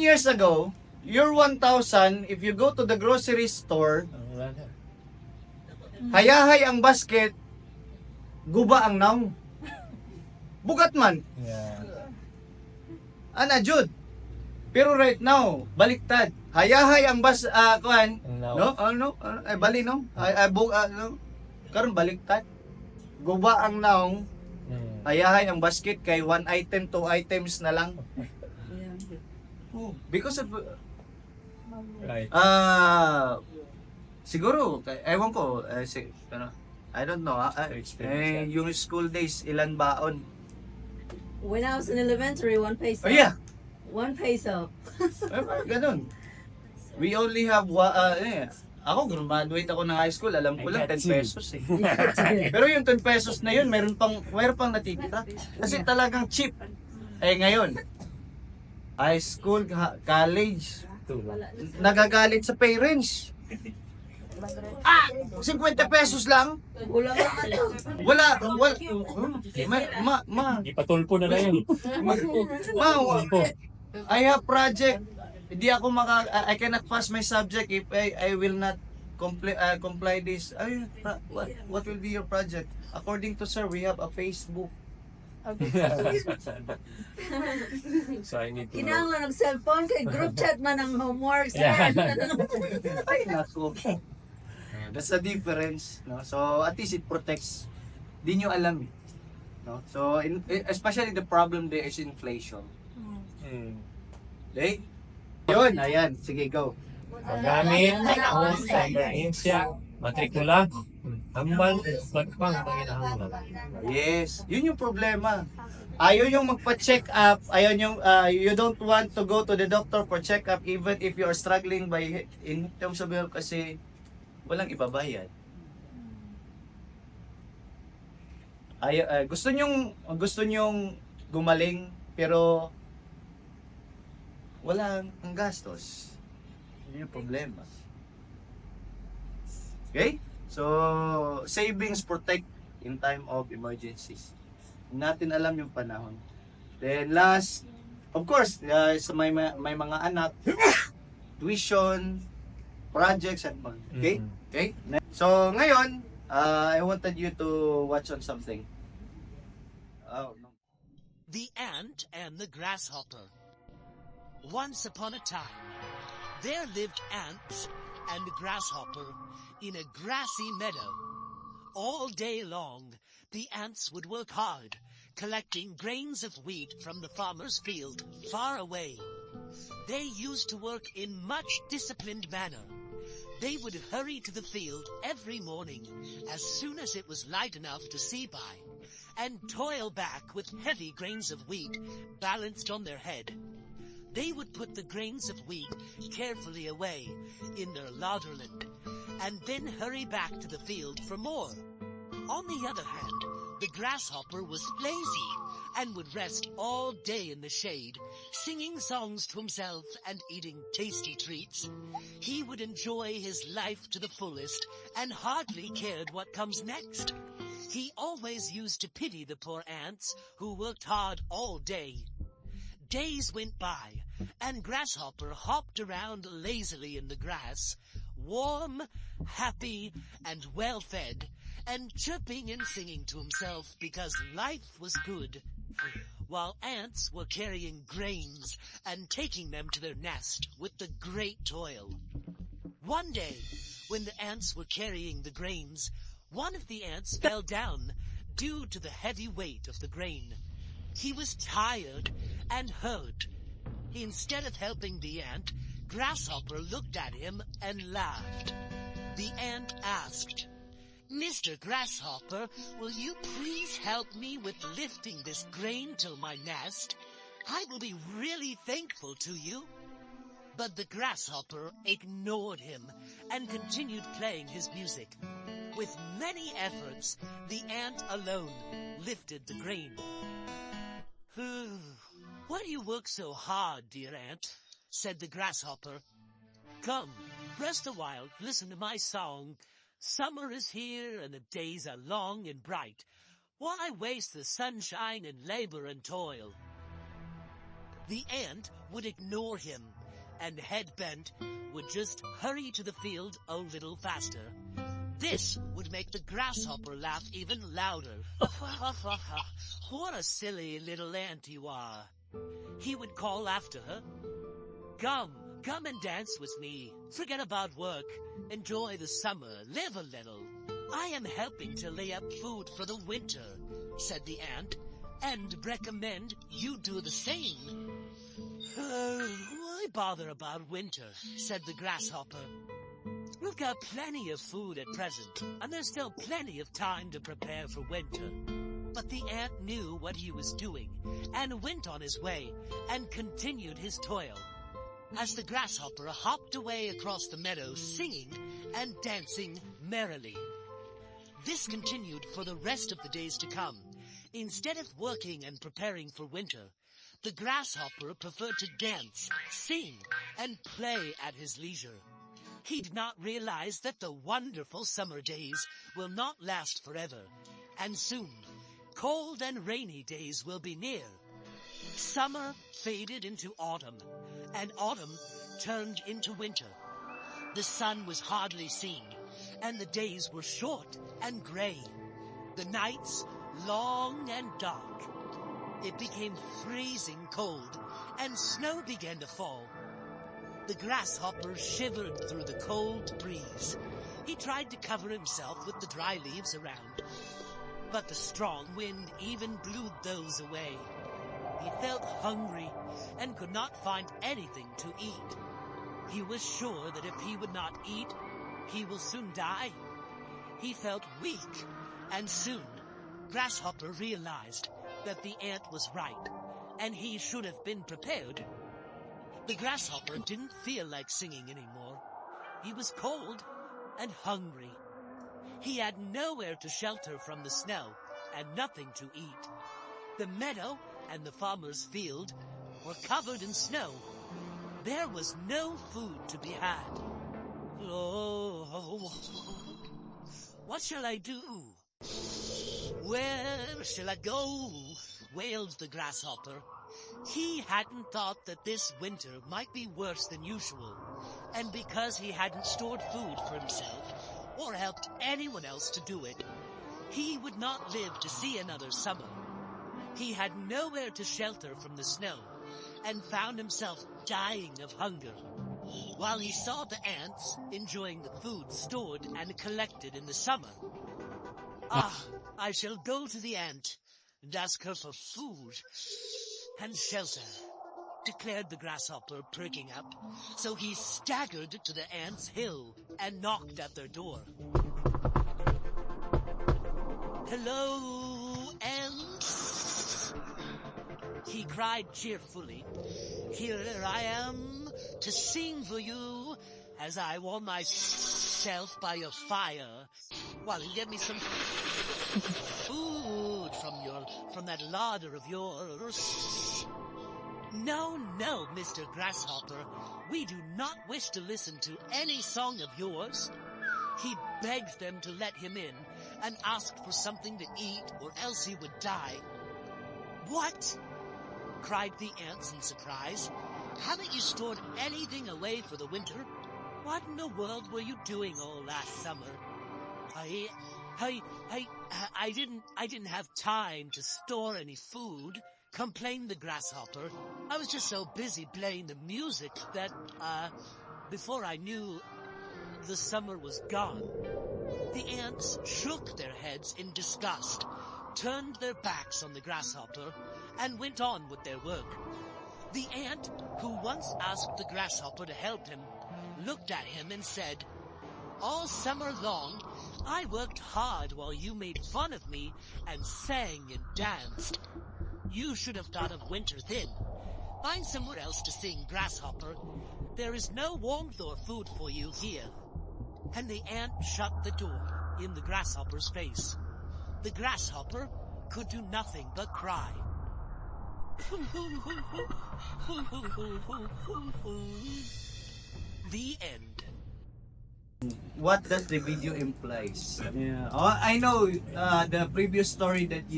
years ago, your 1,000, if you go to the grocery store, hayahay ang basket, guba ang naong. Bugat man. Ana jud. Pero right now, baliktad. Hayahay ang bali no? No? Karon baliktad. Guba ang naong. Hayahay ang basket kay 1 item, 2 items na lang. Because of Right. siguro ewan ko I don't know. Yung school days ilan baon? When I was in elementary, 1 peso. Oh yeah. 1 peso. Ganun. We only have ako graduate ako ng high school, alam ko lang 10 pesos eh. Pero yung 10 pesos na yun, meron pang natitira. Kasi talagang cheap. Ngayon, high school, college, nagagalit sa parents. 50 pesos lang? Wala ka ano. Wala. Ipatulpo na yun. I have project. Hindi ako I cannot pass my subject if I will not comply this. What will be your project? According to sir, we have a Facebook. So I need to know. Kinahanglan ng cellphone kay group chat man ang homework. Yeah. Ay, naku. That's the difference. No? So, at least it protects. Di nyo alam. No? So, especially the problem there is inflation. Okay? Yun, ayan. Sige, go. Magamit ang sa matrikula. Hambal, pagpang panginahanglan. Yes. Yun yung problema. Ayaw yung magpa-check up. Ayaw yung, you don't want to go to the doctor for check up even if you are struggling in terms of health kasi walang ibabayad. Gusto nyong gumaling pero wala ang gastos. Yun yung problema. Okay? So, savings protect in time of emergencies. Hindi natin alam yung panahon. Then last, of course, sa may mga anak, tuition, projects, and all. Okay? Okay? So, ngayon, I wanted you to watch on something. Oh, no. The Ant and the Grasshopper. Once upon a time, there lived ants and a grasshopper in a grassy meadow. All day long, the ants would work hard, collecting grains of wheat from the farmer's field far away. They used to work in much disciplined manner. They would hurry to the field every morning as soon as it was light enough to see by, and toil back with heavy grains of wheat balanced on their head. They would put the grains of wheat carefully away in their larderland, and then hurry back to the field for more. On the other hand, the grasshopper was lazy and would rest all day in the shade, singing songs to himself and eating tasty treats. He would enjoy his life to the fullest and hardly cared what comes next. He always used to pity the poor ants who worked hard all day. Days went by, and Grasshopper hopped around lazily in the grass, warm, happy, and well-fed, and chirping and singing to himself because life was good, while ants were carrying grains and taking them to their nest with the great toil. One day, when the ants were carrying the grains, one of the ants fell down due to the heavy weight of the grain. He was tired and hurt. Instead of helping the ant, Grasshopper looked at him and laughed. The ant asked, "Mr. Grasshopper, will you please help me with lifting this grain to my nest? I will be really thankful to you." But the Grasshopper ignored him and continued playing his music. With many efforts, the ant alone lifted the grain. "Why do you work so hard, dear ant?" said the Grasshopper. "Come, rest a while, listen to my song. Summer is here and the days are long and bright. Why waste the sunshine in labor and toil?" The ant would ignore him, and head bent would just hurry to the field a little faster. This would make the Grasshopper laugh even louder. "What a silly little ant you are," he would call after her. Come and dance with me. Forget about work. Enjoy the summer. Live a little. I am helping to lay up food for the winter," said the ant, "and recommend you do the same." "Why bother about winter?" said the Grasshopper. "We've got plenty of food at present, and there's still plenty of time to prepare for winter." But the ant knew what he was doing, and went on his way, and continued his toil. As the Grasshopper hopped away across the meadow singing and dancing merrily. This continued for the rest of the days to come. Instead of working and preparing for winter, the Grasshopper preferred to dance, sing, and play at his leisure. He did not realize that the wonderful summer days will not last forever, and soon, cold and rainy days will be near. Summer faded into autumn, and autumn turned into winter. The sun was hardly seen, and the days were short and gray. The nights long and dark. It became freezing cold, and snow began to fall. The Grasshopper shivered through the cold breeze. He tried to cover himself with the dry leaves around, but the strong wind even blew those away. He felt hungry and could not find anything to eat. He was sure that if he would not eat, he will soon die. He felt weak, and soon Grasshopper realized that the ant was right, and he should have been prepared. The Grasshopper didn't feel like singing anymore. He was cold and hungry. He had nowhere to shelter from the snow and nothing to eat. The meadow and the farmer's field were covered in snow. There was no food to be had. Oh, what shall I do? Where shall I go? Wailed the Grasshopper. He hadn't thought that this winter might be worse than usual, and because he hadn't stored food for himself or helped anyone else to do it, he would not live to see another summer. He had nowhere to shelter from the snow and found himself dying of hunger, while he saw the ants enjoying the food stored and collected in the summer. I shall go to the ant and ask her for food and shelter, declared the Grasshopper, perking up. So he staggered to the ants' hill and knocked at their door. "Hello, ants," he cried cheerfully. "Here I am to sing for you as I warm myself by your fire while you get me some food from that larder of yours." No, Mr. Grasshopper, we do not wish to listen to any song of yours." He begged them to let him in and asked for something to eat or else he would die. "What?" cried the ants in surprise. "Haven't you stored anything away for the winter?" What in the world were you doing all last summer? I didn't have time to store any food, complained the grasshopper. I was just so busy playing the music that, before I knew, the summer was gone. The ants shook their heads in disgust, turned their backs on the grasshopper, and went on with their work. The ant, who once asked the grasshopper to help him, looked at him and said, "All summer long, I worked hard while you made fun of me and sang and danced. You should have thought of winter then. Find somewhere else to sing, grasshopper. There is no warmth or food for you here." And the ant shut the door in the grasshopper's face. The grasshopper could do nothing but cry. The end. What does the video implies? Yeah. Oh, I know the previous story that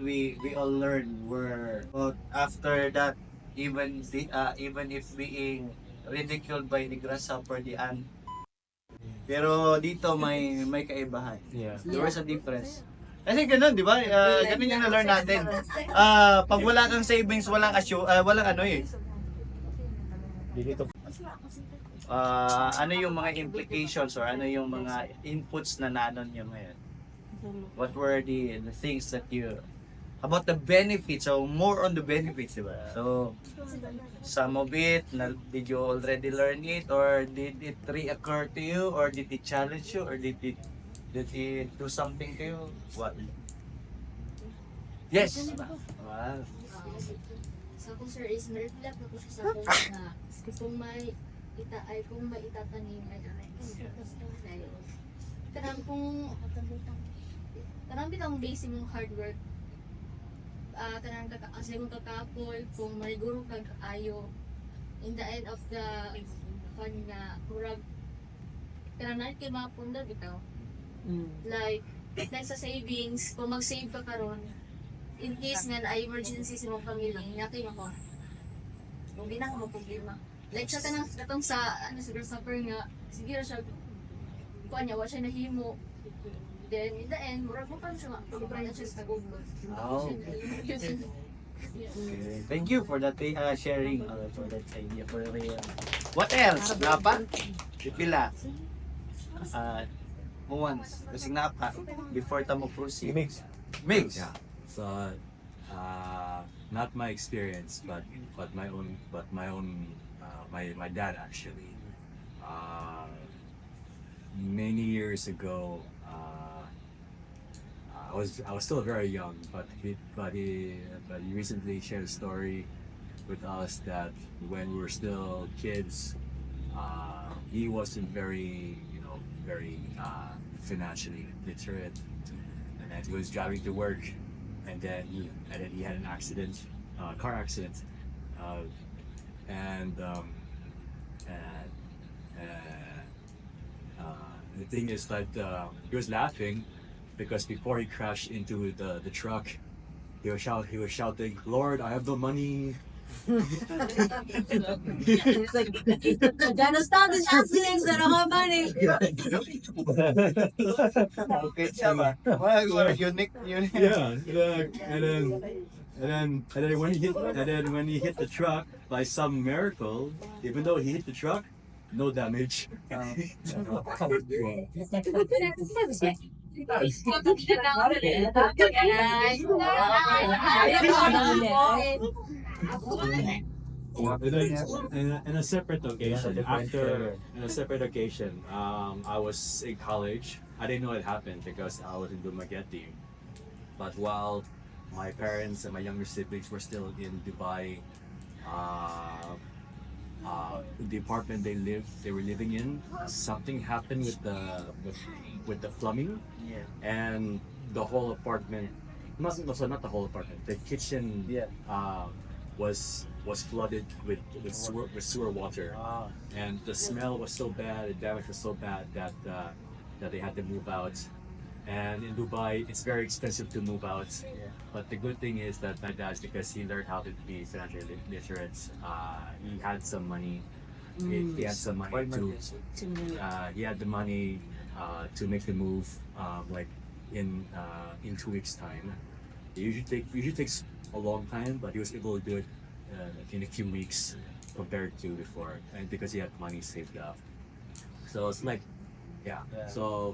we all learned were about after that, even if being ridiculed by the grasshopper, the ant. Pero dito may kaibahan. Yeah. There was a difference. Kasi ganun, di ba? Ganun yung na-learn natin. Pag wala kang savings, walang ano eh. Ano yung mga implications or ano yung mga inputs na nanon nyo ngayon? What were the things that you about the benefits, so more on the benefits, diba? So some of it, did you already learn it, or did it reoccur to you, or did it challenge you, or did it do something to you? What? Yes. Wow. Sa ako sir is na-reflect ako siya sa ako na kung may itatanim ay kanang bitang basic mong hard work, kanang kasi mong kakapoy kung mariguro kang kaayo in the end of the fun nga murag kanang natin mga punda bitaw. Like sa savings, kung mag-save ka karon in case nga na emergency sa mong pamilya, yakin ako. Kung di na ako problema. Like sa katong sa sa grasshopper nga, sige ra siya kuan niya, wa siya nahimo. Then in the end, murag mo pa siya pag-brand siya sa Google. Oh. Okay. Thank you for that sharing, for that idea, for real. What else? Napa? Pipila. Once. Kasi napa before tamo proceed. Mix. Yeah. So, not my experience, but my own, my dad actually. Many years ago, I was still very young, but he recently shared a story with us that when we were still kids, he wasn't very financially literate, and then he was driving to work, and then he had an accident, car accident, the thing is that he was laughing because before he crashed into the truck, he was shouting, "Lord, I have the money." It's like, gotta stop these accidents that don't have money. Okay, siya ba? Unique. Yeah, and then when he hit the truck by some miracle, even though he hit the truck, no damage. In a separate occasion, I was in college. I didn't know it happened because I was in Dumaguete. But while my parents and my younger siblings were still in Dubai, the apartment they were living in, something happened with the plumbing, and the whole apartment, not the whole apartment, the kitchen, was flooded with sewer water, and the smell was so bad, the damage was so bad that they had to move out. And in Dubai, it's very expensive to move out. But the good thing is that my dad, because he learned how to be financially literate, he had some money He had some money he had the money to make the move like in 2 weeks time. It usually takes a long time, but he was able to do it in a few weeks compared to before, and because he had money saved up. So it's like, yeah. So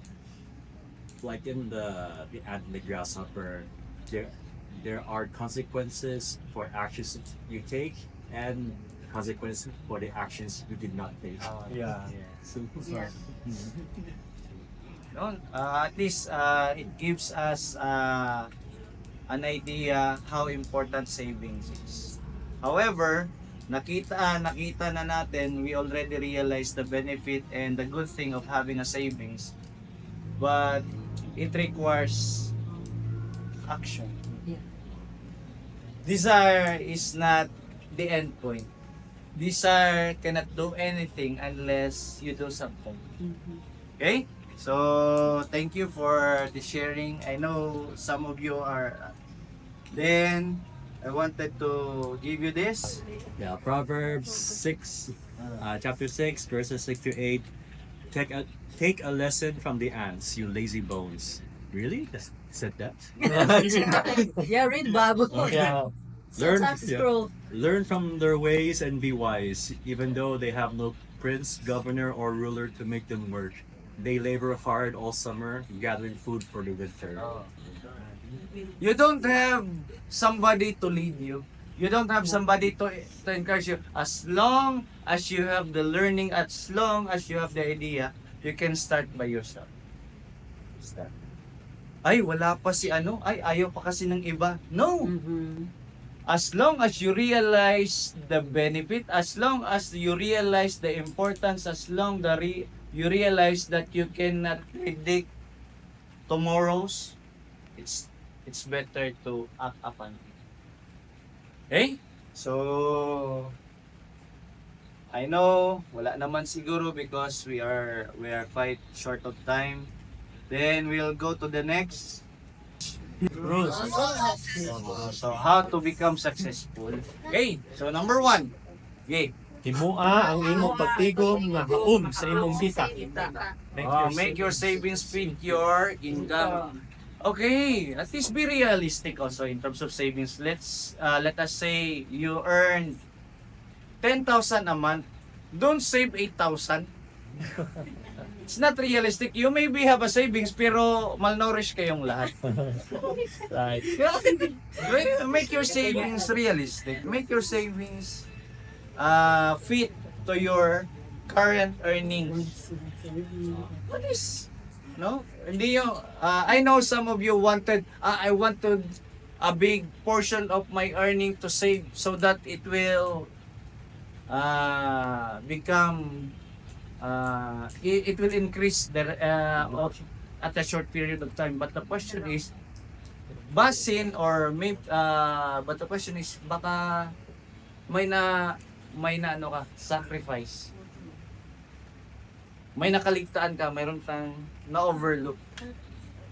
like in the ant and the grasshopper, there are consequences for actions you take and consequences for the actions you did not take. Yeah. So, Yeah. No? At least it gives us an idea how important savings is. However, nakita na natin, we already realized the benefit and the good thing of having a savings, but it requires action. Yeah. Desire is not the end point. Desire cannot do anything unless you do something. Okay? So, thank you for the sharing. I know some of you are. Then, I wanted to give you this. yeah, Proverbs 6, chapter 6, verses 6 to 8. Take a lesson from the ants, you lazy bones. Really? Just said that? Yeah, read Bible. Yeah. Learn- Sometimes yeah. scroll. Learn from their ways and be wise, even though they have no prince, governor, or ruler to make them work. They labor hard all summer, gathering food for the winter. You don't have somebody to lead you. You don't have somebody to encourage you. As long as you have the learning, as long as you have the idea, you can start by yourself. Start. Ay, wala pa si ano. Ay, ayaw pa kasi ng iba. No! As long as you realize the benefit, as long as you realize the importance, as long that you realize that you cannot predict tomorrow's, it's better to act upon it. Okay? So I know wala naman siguro because we are quite short of time. Then we'll go to the next. So how to become successful? Okay, so number 1. Okay. Himua ang imong pagtigom nga haom sa imong kita. Make your savings fit your income. Okay, at least be realistic also in terms of savings. Let us say you earn 10,000 a month. Don't save 8,000. It's not realistic. You maybe have a savings pero malnourished kayong lahat. Right. Make your savings realistic. Make your savings fit to your current earnings. What is, no? Hindi yung, I know some of you wanted, I wanted a big portion of my earning to save so that it will become, it will increase at a short period of time. But the question is, basin or may, but the question is, baka may na ano ka, sacrifice. May nakaligtaan ka, mayroon kang na-overlook.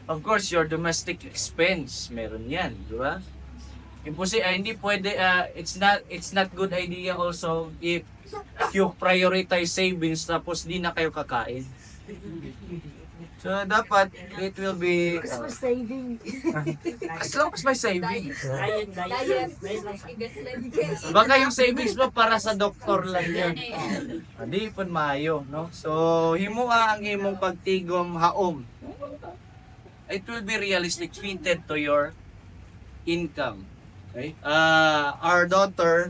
Of course, your domestic expense, meron yan, di ba? Hindi pwede, it's not good idea also if you prioritize savings tapos di na kayo kakain. So, dapat, it will be, For saving. as long as may savings. Diet. Baka yung savings mo para sa doktor lang yun. Hindi po maayo, no? So, himua ang imong pagtigom haom. It will be realistic, fitted to your income. Okay? Our daughter,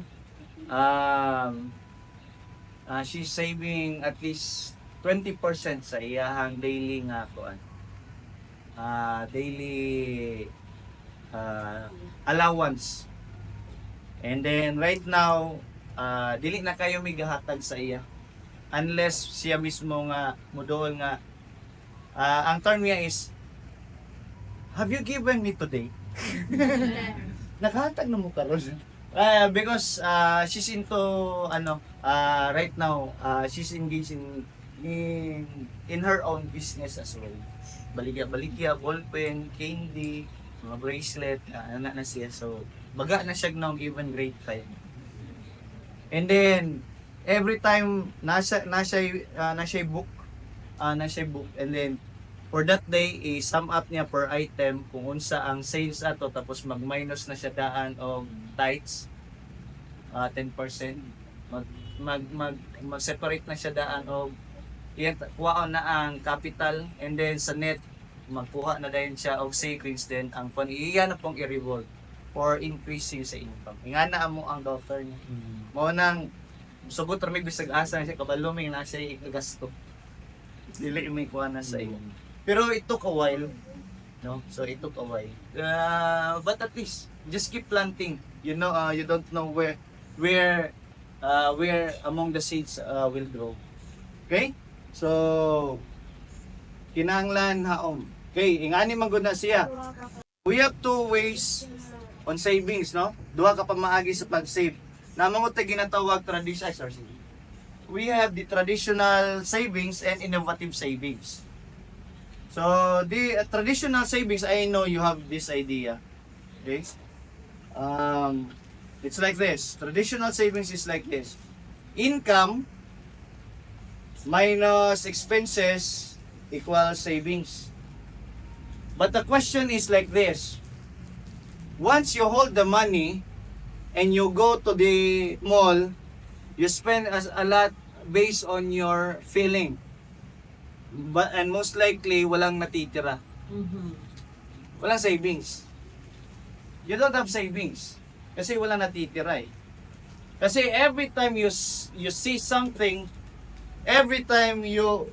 she's saving at least 20% sa iyahang daily nga kuan. Daily allowance. And then right now, dili na kayo migahatag sa iya unless siya mismo nga mudool nga ang term niya is, have you given me today? Nakahatag na mo karon. Because she's into right now she's engaged in her own business as well. Baligya, ballpen, candy, mga bracelet, anak na siya. So, baga na siya nung even grade 5. And then, every time nasa book, and then for that day i-sum up niya per item kung unsa ang sales ato, tapos mag-minus na siya daan og tithes, 10%, mag-separate na siya daan og kuha na ang capital, and then sa net magkuha na din siya og savings, then ang iyan na pong i-revolve for increasing sa income. Ingana amo ang daughter niya. Mao nang sugot ra may bisag asa siya kabaluming na siya ikagasto. Dili may kuha na sa iyo. Pero it took a while, no? So it took a while. But at least just keep planting. You know, you don't know where among the seeds will grow. Okay? So kinahanglan haom. Okay, ingani man gud na siya. We have two ways on savings, no? Duha ka pa maagi sa pag-save. Namang ito ginatawag traditional. We have the traditional savings and innovative savings. So, the traditional savings, I know you have this idea. Okay? It's like this. Traditional savings is like this. Income minus expenses equals savings. But the question is like this. Once you hold the money and you go to the mall, you spend a lot based on your feeling. And most likely, walang natitira. Walang savings. You don't have savings. Kasi walang natitira eh. Kasi every time you see something, every time you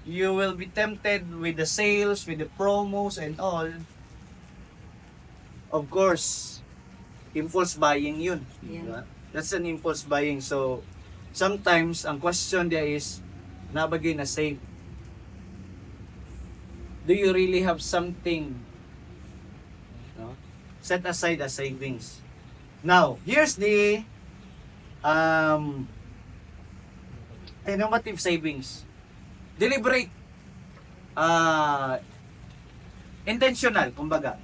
will be tempted with the sales, with the promos and all, of course, impulse buying yun. Yeah. Diba? That's an impulse buying. So, sometimes, ang question there is, nabagay na save. Do you really have something, no? Set aside as savings? Now, here's the innovative savings. Deliberate. Intentional, kumbaga.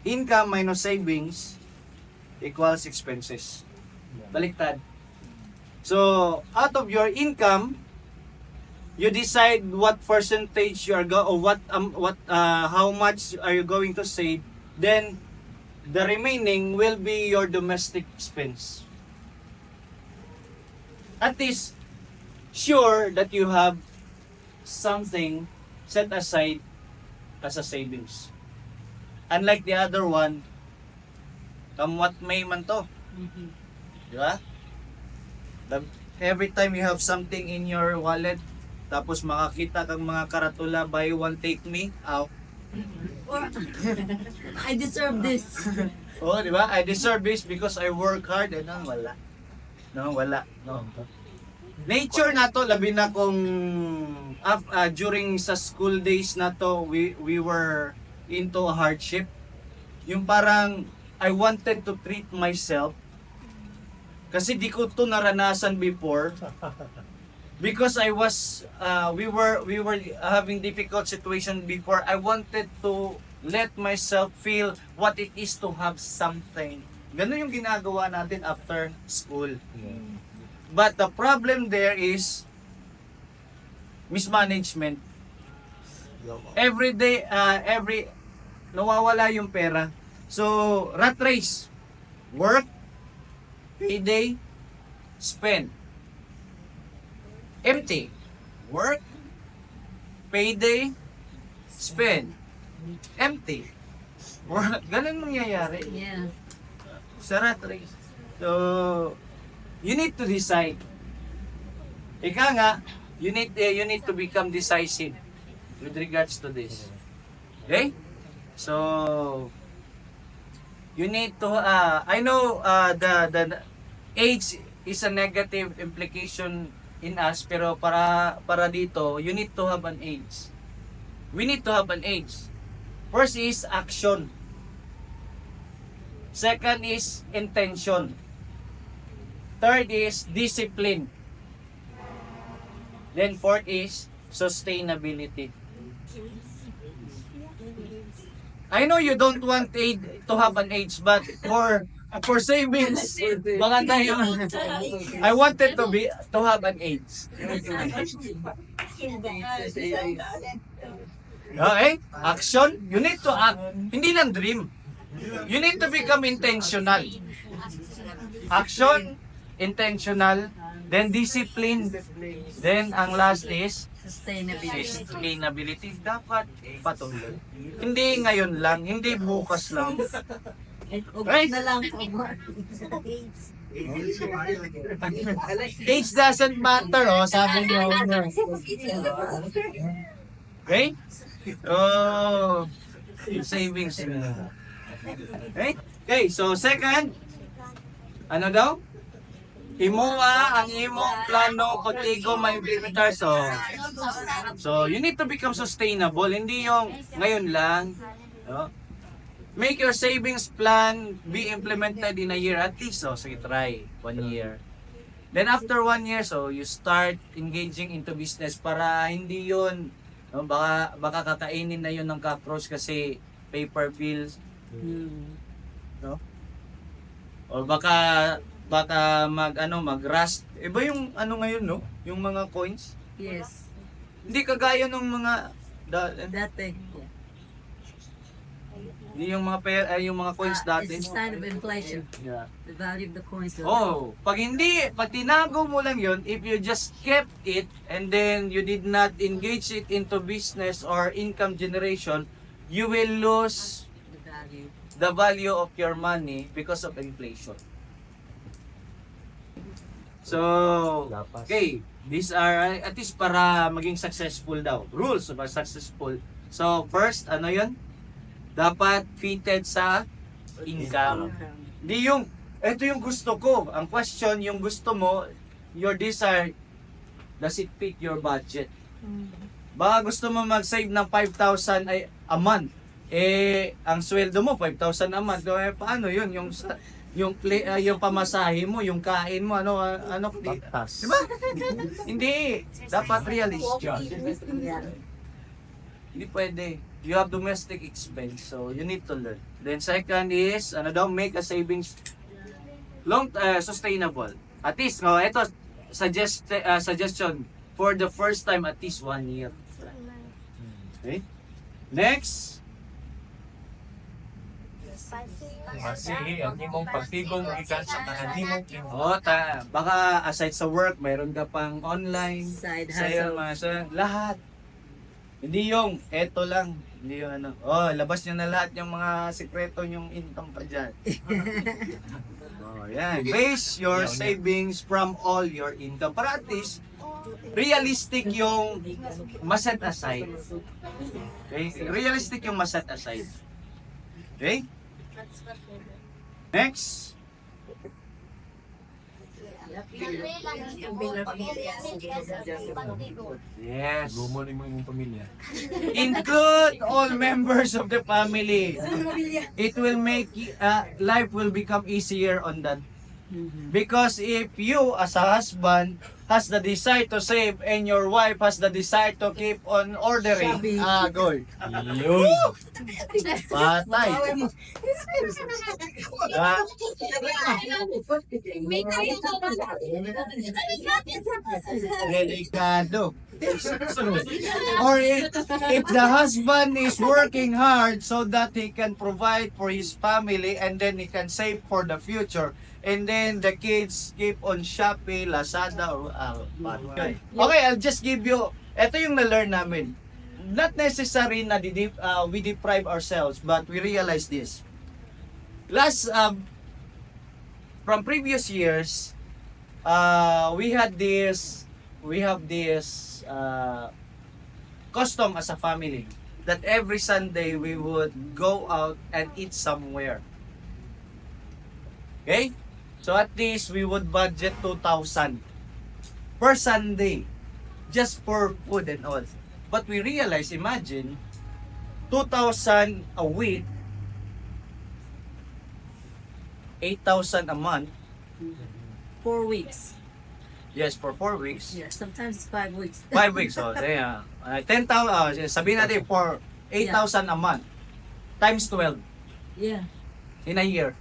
Income minus savings equals expenses. Baliktad. So, out of your income, you decide what percentage you are or how much are you going to save. Then the remaining will be your domestic expense. At least sure that you have something set aside as a savings. Unlike the other one, what may man to. Di ba? Every time you have something in your wallet, tapos makakita kang mga karatula, buy one, take me, out. Or, I deserve this. Oh, di ba? I deserve this because I work hard. And wala. No, wala. No. Nature na to, labi na kung during sa school days na to, we were into a hardship. Yung parang I wanted to treat myself kasi di ko to naranasan before. Because I was we were having difficult situation before. I wanted to let myself feel what it is to have something. Ganun yung ginagawa natin after school. But the problem there is mismanagement. Every day, nawawala yung pera. So, rat race. Work, payday, spend. Empty. Work, payday, spend. Empty. Ganun mangyayari. Yeah. Sa rat race. So, you need to decide. Ika nga, you need to become decisive with regards to this. Okay? So, you need to, I know the age is a negative implication in us, pero para dito, you need to have an age. We need to have an age. First is action. Second is intention. Third is discipline. Then fourth is sustainability. I know you don't want to have an age, but for savings, maganda yun. I wanted to have an age. Okay? Action. You need to act. Hindi lang dream. You need to become intentional. Action, intentional, then discipline, then ang last is sustainability. Dapat patuloy. Hindi ngayon lang, hindi bukas lang. Right? Na lang. Age doesn't matter, oh, sabi niyo. Okay? Oh, savings. Okay? Okay, so second, ano daw? Himuwa ang imong plano contigo may bimitar. So you need to become sustainable. Hindi yung ngayon lang. No? Make your savings plan be implemented in a year at least. So sige, try 1 year. Then after 1 year, so you start engaging into business para hindi yun, no, baka kakainin na yun ng cockroach kasi paper bills. No? O baka mag-rust. Iba yung ano ngayon, no? Yung mga coins. Yes. Hindi kagaya ng mga Dati. Hindi yung mga yung mga coins dati. It's a sign of inflation. Yeah. The value of the coins. Oh, pag tinago mo lang yun, if you just kept it and then you did not engage it into business or income generation, you will lose the value of your money because of inflation. So, okay, these are at least para maging successful daw. Rules of successful. So, first, ano yun? Dapat fitted sa income. Di yung, ito yung gusto ko. Ang question, yung gusto mo, your desire, does it fit your budget? Baka gusto mo mag-save ng 5,000 a month. Eh, ang sweldo mo, 5,000 a month. Eh, paano yun? Yung pamasahe mo, yung kain mo, ano, diba? Hindi. Dapat realistic. Hindi pwede. You have domestic expense, so you need to learn. Then second is, make a savings sustainable. At least, ito, suggestion, for the first time, at least 1 year. Okay? Next. Kasi ang imong pagtigong ikan sa mga himong Baka aside sa work, mayroon ka pang online, Side sale, lahat. Hindi yung, eto lang. Hindi yung labas nyo na lahat yung mga sekreto yung income pa dyan. Yan. Base your savings from all your income. Para at least, realistic yung maset aside. Okay? Realistic yung maset aside. Okay? Next. Yes. gumo ni mo imong pamilya. Include all members of the family. It will make life will become easier on that. Because if you as a husband has the desire to save and your wife has the desire to keep on ordering, goal. Yun. Patay. Delikado. Or if the husband is working hard so that he can provide for his family and then he can save for the future, and then the kids keep on Shopee, Lazada, or okay, I'll just give you, ito yung na-learn namin. Not necessary na we deprive ourselves, but we realize this. From previous years, we have this custom as a family that every Sunday we would go out and eat somewhere. Okay? So at least we would budget 2,000 per Sunday just for food and all. But we realize, imagine, 2,000 a week, 8,000 a month. 4 weeks. Yes, for 4 weeks. Yeah, sometimes it's 5 weeks. 5 weeks, so 10,000, sabihin natin for 8,000 a month, times 12 Yeah. in a year.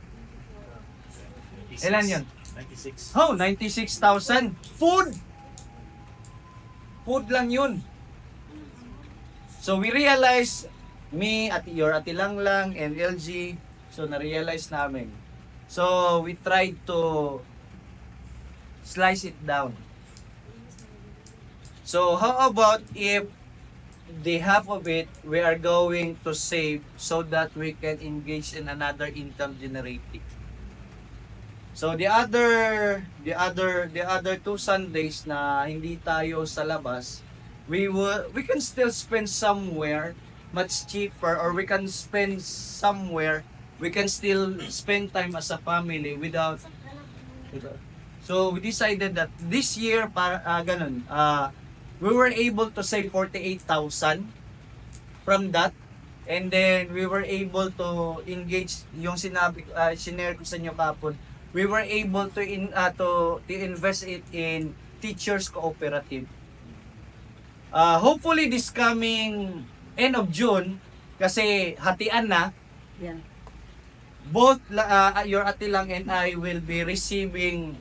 Ilan yun? 96. Oh, 96,000. Food! Food lang yun. So we realized, me, your Ate Langlang, and LG, so na-realize namin. So we tried to slice it down. So how about if the half of it we are going to save so that we can engage in another income generating. So the other two Sundays na hindi tayo sa labas, we can still spend somewhere much cheaper, or we can spend somewhere we can still spend time as a family without. So we decided that this year we were able to save 48,000 from that, and then we were able to engage yung sinare ko sa inyo kapon. We were able to invest it in teachers cooperative. Hopefully this coming end of June, kasi hatian na, Yeah. both your Ate Lang and I will be receiving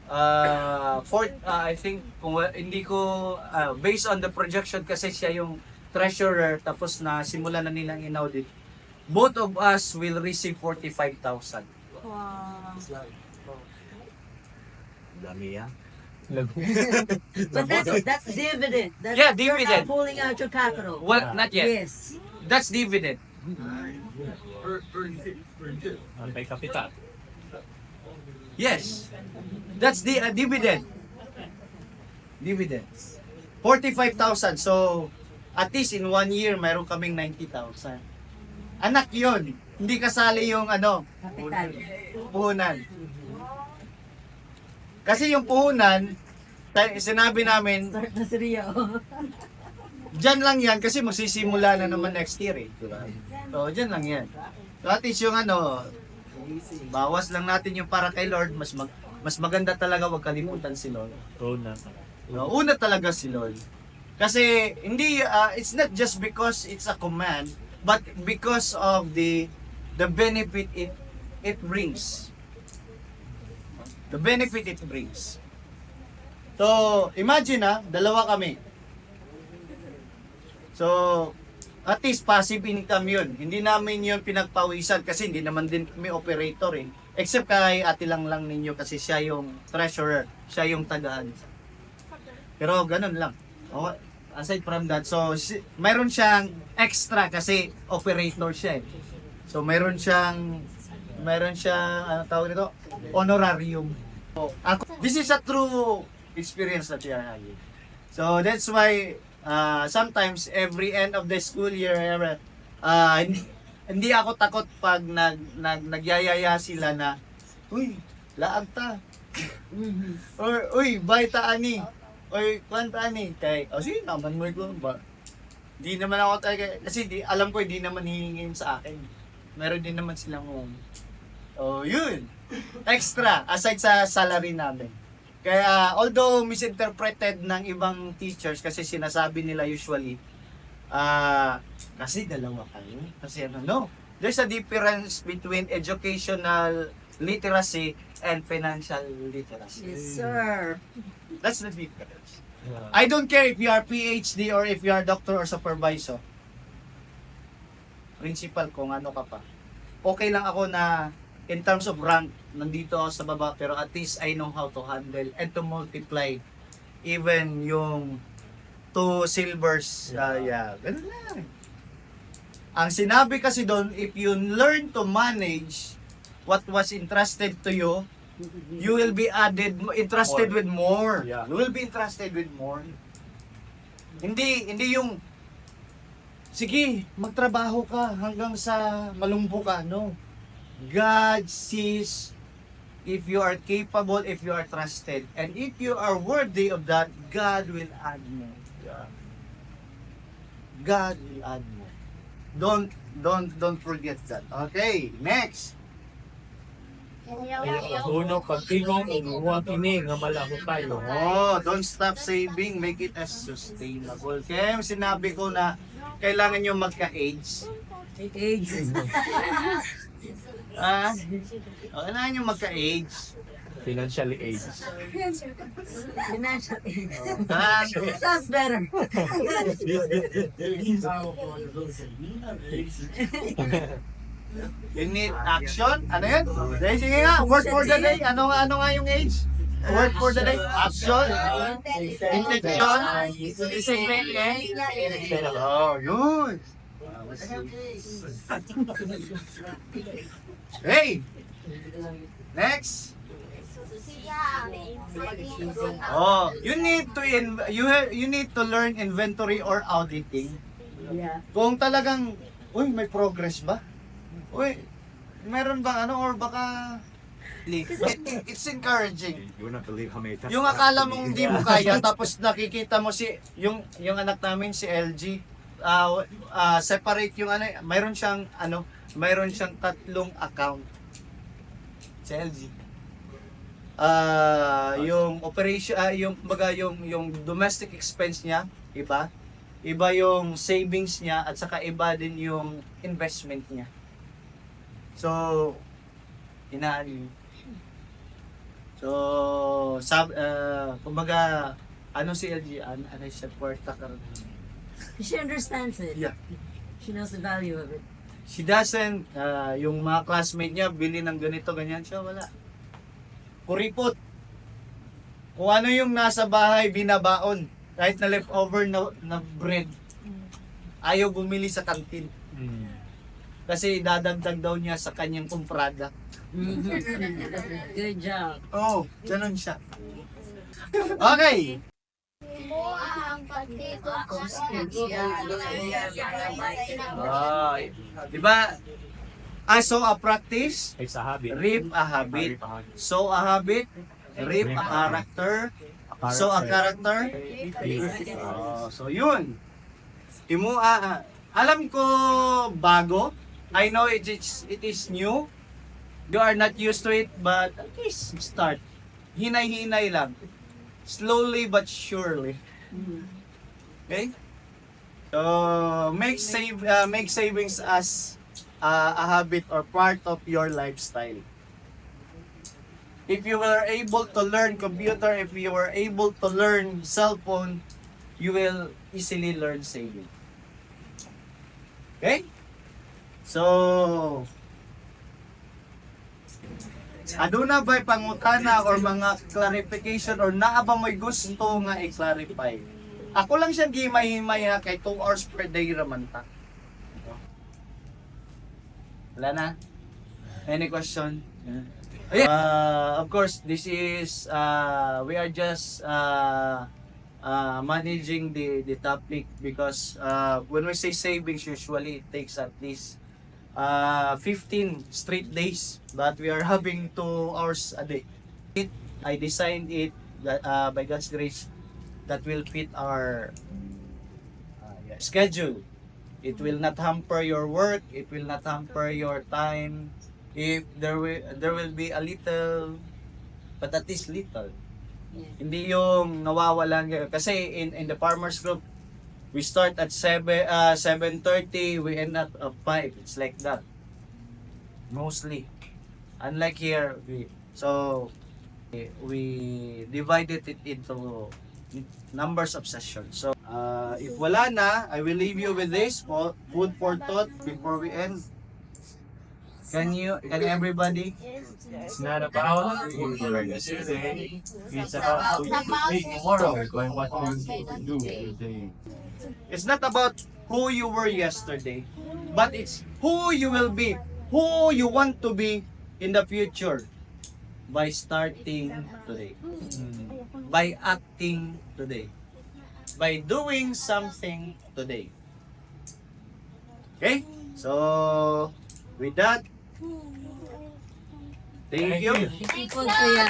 I think kung hindi ko based on the projection, kasi siya yung treasurer tapos na simulan na nilang in-audit, both of us will receive 45,000. Wow. Dami yan. But that's dividend. That's Yeah, You're dividend. not pulling out your capital. Well, not yet. Yes. That's dividend. Ang may kapital. Yes. That's the dividend. Dividends. 45,000. So, at least in 1 year, mayroon kaming 90,000. Anak yon. Hindi kasali yung Capital. puhunan. Kasi yung puhunan, sinabi namin, Start na si Rio. dyan lang yan kasi magsisimula na naman next year eh. Diba? So, dyan lang yan. So, at least yung bawas lang natin yung para kay Lord, mas maganda talaga wag kalimutan si Lord. Oo na. No, una talaga si Lord. Kasi hindi it's not just because it's a command, but because of the benefit it brings. The benefit it brings. So, imagine dalawa kami. So, at least passive income yun. Hindi namin yun pinagpawisan kasi hindi naman din kami operator eh. Except kay Ate Lang ninyo kasi siya yung treasurer, siya yung tagaan. Pero ganun lang. Okay. Aside from that, so mayroon siyang extra kasi operator siya eh. So mayroon siyang ano tawag nito? Honorarium. So, this is a true experience that we are having. So that's why sometimes every end of the school year hindi ako takot pag nagyayaya sila na, uy, laag ta. Or, uy, baita ani. Oy, kwanta ani. Kay, sige naman mo ko ba? Di naman ako tayo, kasi alam ko hindi naman hihingin sa akin. Meron din naman silang yun. Extra, aside sa salary namin. Kaya, although misinterpreted ng ibang teachers, kasi sinasabi nila usually, kasi dalawa kayo. Kasi no. There's a difference between educational literacy and financial literacy. Yes, sir. That's the difference. I don't care if you are PhD or if you are doctor or supervisor. Principal kung ano ka pa. Okay lang ako na in terms of rank, nandito ako sa baba, pero at least I know how to handle and to multiply even yung 2 silvers. Ganun lang. Ang sinabi kasi doon, if you learn to manage what was entrusted to you, you will be entrusted with more. Yeah. You will be entrusted with more. Hindi yung, sige, magtrabaho ka hanggang sa malumpo ka. No. God sees if you are capable, if you are trusted, and if you are worthy of that, God will add more. Yeah. God will add more. Don't forget that. Okay, next. Uno, pagtingong, umuha kini, nga malako tayo. Oh, don't stop saving, make it as sustainable. Kaya sinabi ko na kailangan nyo magka-age. AIDS. Kailangan nyo magka-age. Financially aged. Financial aid. Ah, Sounds better. you need action? Ano yun? Day, sige nga, word for the day. Ano nga yung age? Word for the day. Action. Intention. Discipline. Oh, yun. Hey! Next. Oh, you need to learn inventory or auditing. Yeah. Kung talagang, uy, may progress ba? Uy, meron bang ano or baka it's encouraging. You will not believe how many times. Yung akala mong hindi mo kaya tapos nakikita mo si yung anak namin si LG separate yung ano, mayroon siyang 3 account si LG. Yung operation yung baga yung domestic expense niya iba yung savings niya at saka iba din yung investment niya. So kumbaga ano si LG ano siya kwarta karon. She understands it. Yeah. She knows the value of it. She doesn't yung mga classmate niya bili ng ganito ganyan siya wala. Kuripot. Kung ano yung nasa bahay binabaon kahit na leftover na bread. Ayaw bumili sa kantin. Kasi dadagdag daw niya sa kanyang kumprada. Good job. Oh, ganun siya. Okay. Diba? So a practice, It's a habit. reap a habit. So a habit, reap a character. So a character. So yun. Alam ko bago. I know it is new. You are not used to it, but at least start. Hinay-hinay lang. Slowly but surely. Okay? So make savings as a habit or part of your lifestyle. If you were able to learn computer, if you were able to learn cell phone, you will easily learn saving. Okay? So, aduna ba'y pangutana or mga clarification or naa ba mo'y gusto nga i-clarify? Ako lang siya gimay-himay ha, kay 2 hours per day raman ta. Wala na? Any question? Of course, this is, we are just managing the topic because when we say savings, usually it takes at least 15 straight days, but we are having 2 hours a day. I designed it that, by God's grace that will fit our schedule. It will not hamper your work. It will not hamper your time. If there will be a little, but at least little. Hindi yung nawawalan kasi in the farmers group we start at 7:30, we end up at 5. It's like that. Mostly. Unlike here, we divided it into numbers of sessions. So, if wala na, I will leave you with this food for thought before we end. Can everybody? It's not about who you were yesterday. It's about who you will be tomorrow by what you do today. It's not about who you were yesterday, but it's who you will be, who you want to be in the future by starting today, by acting today, by doing something today. Okay? So, with that, thank you. People, kuya.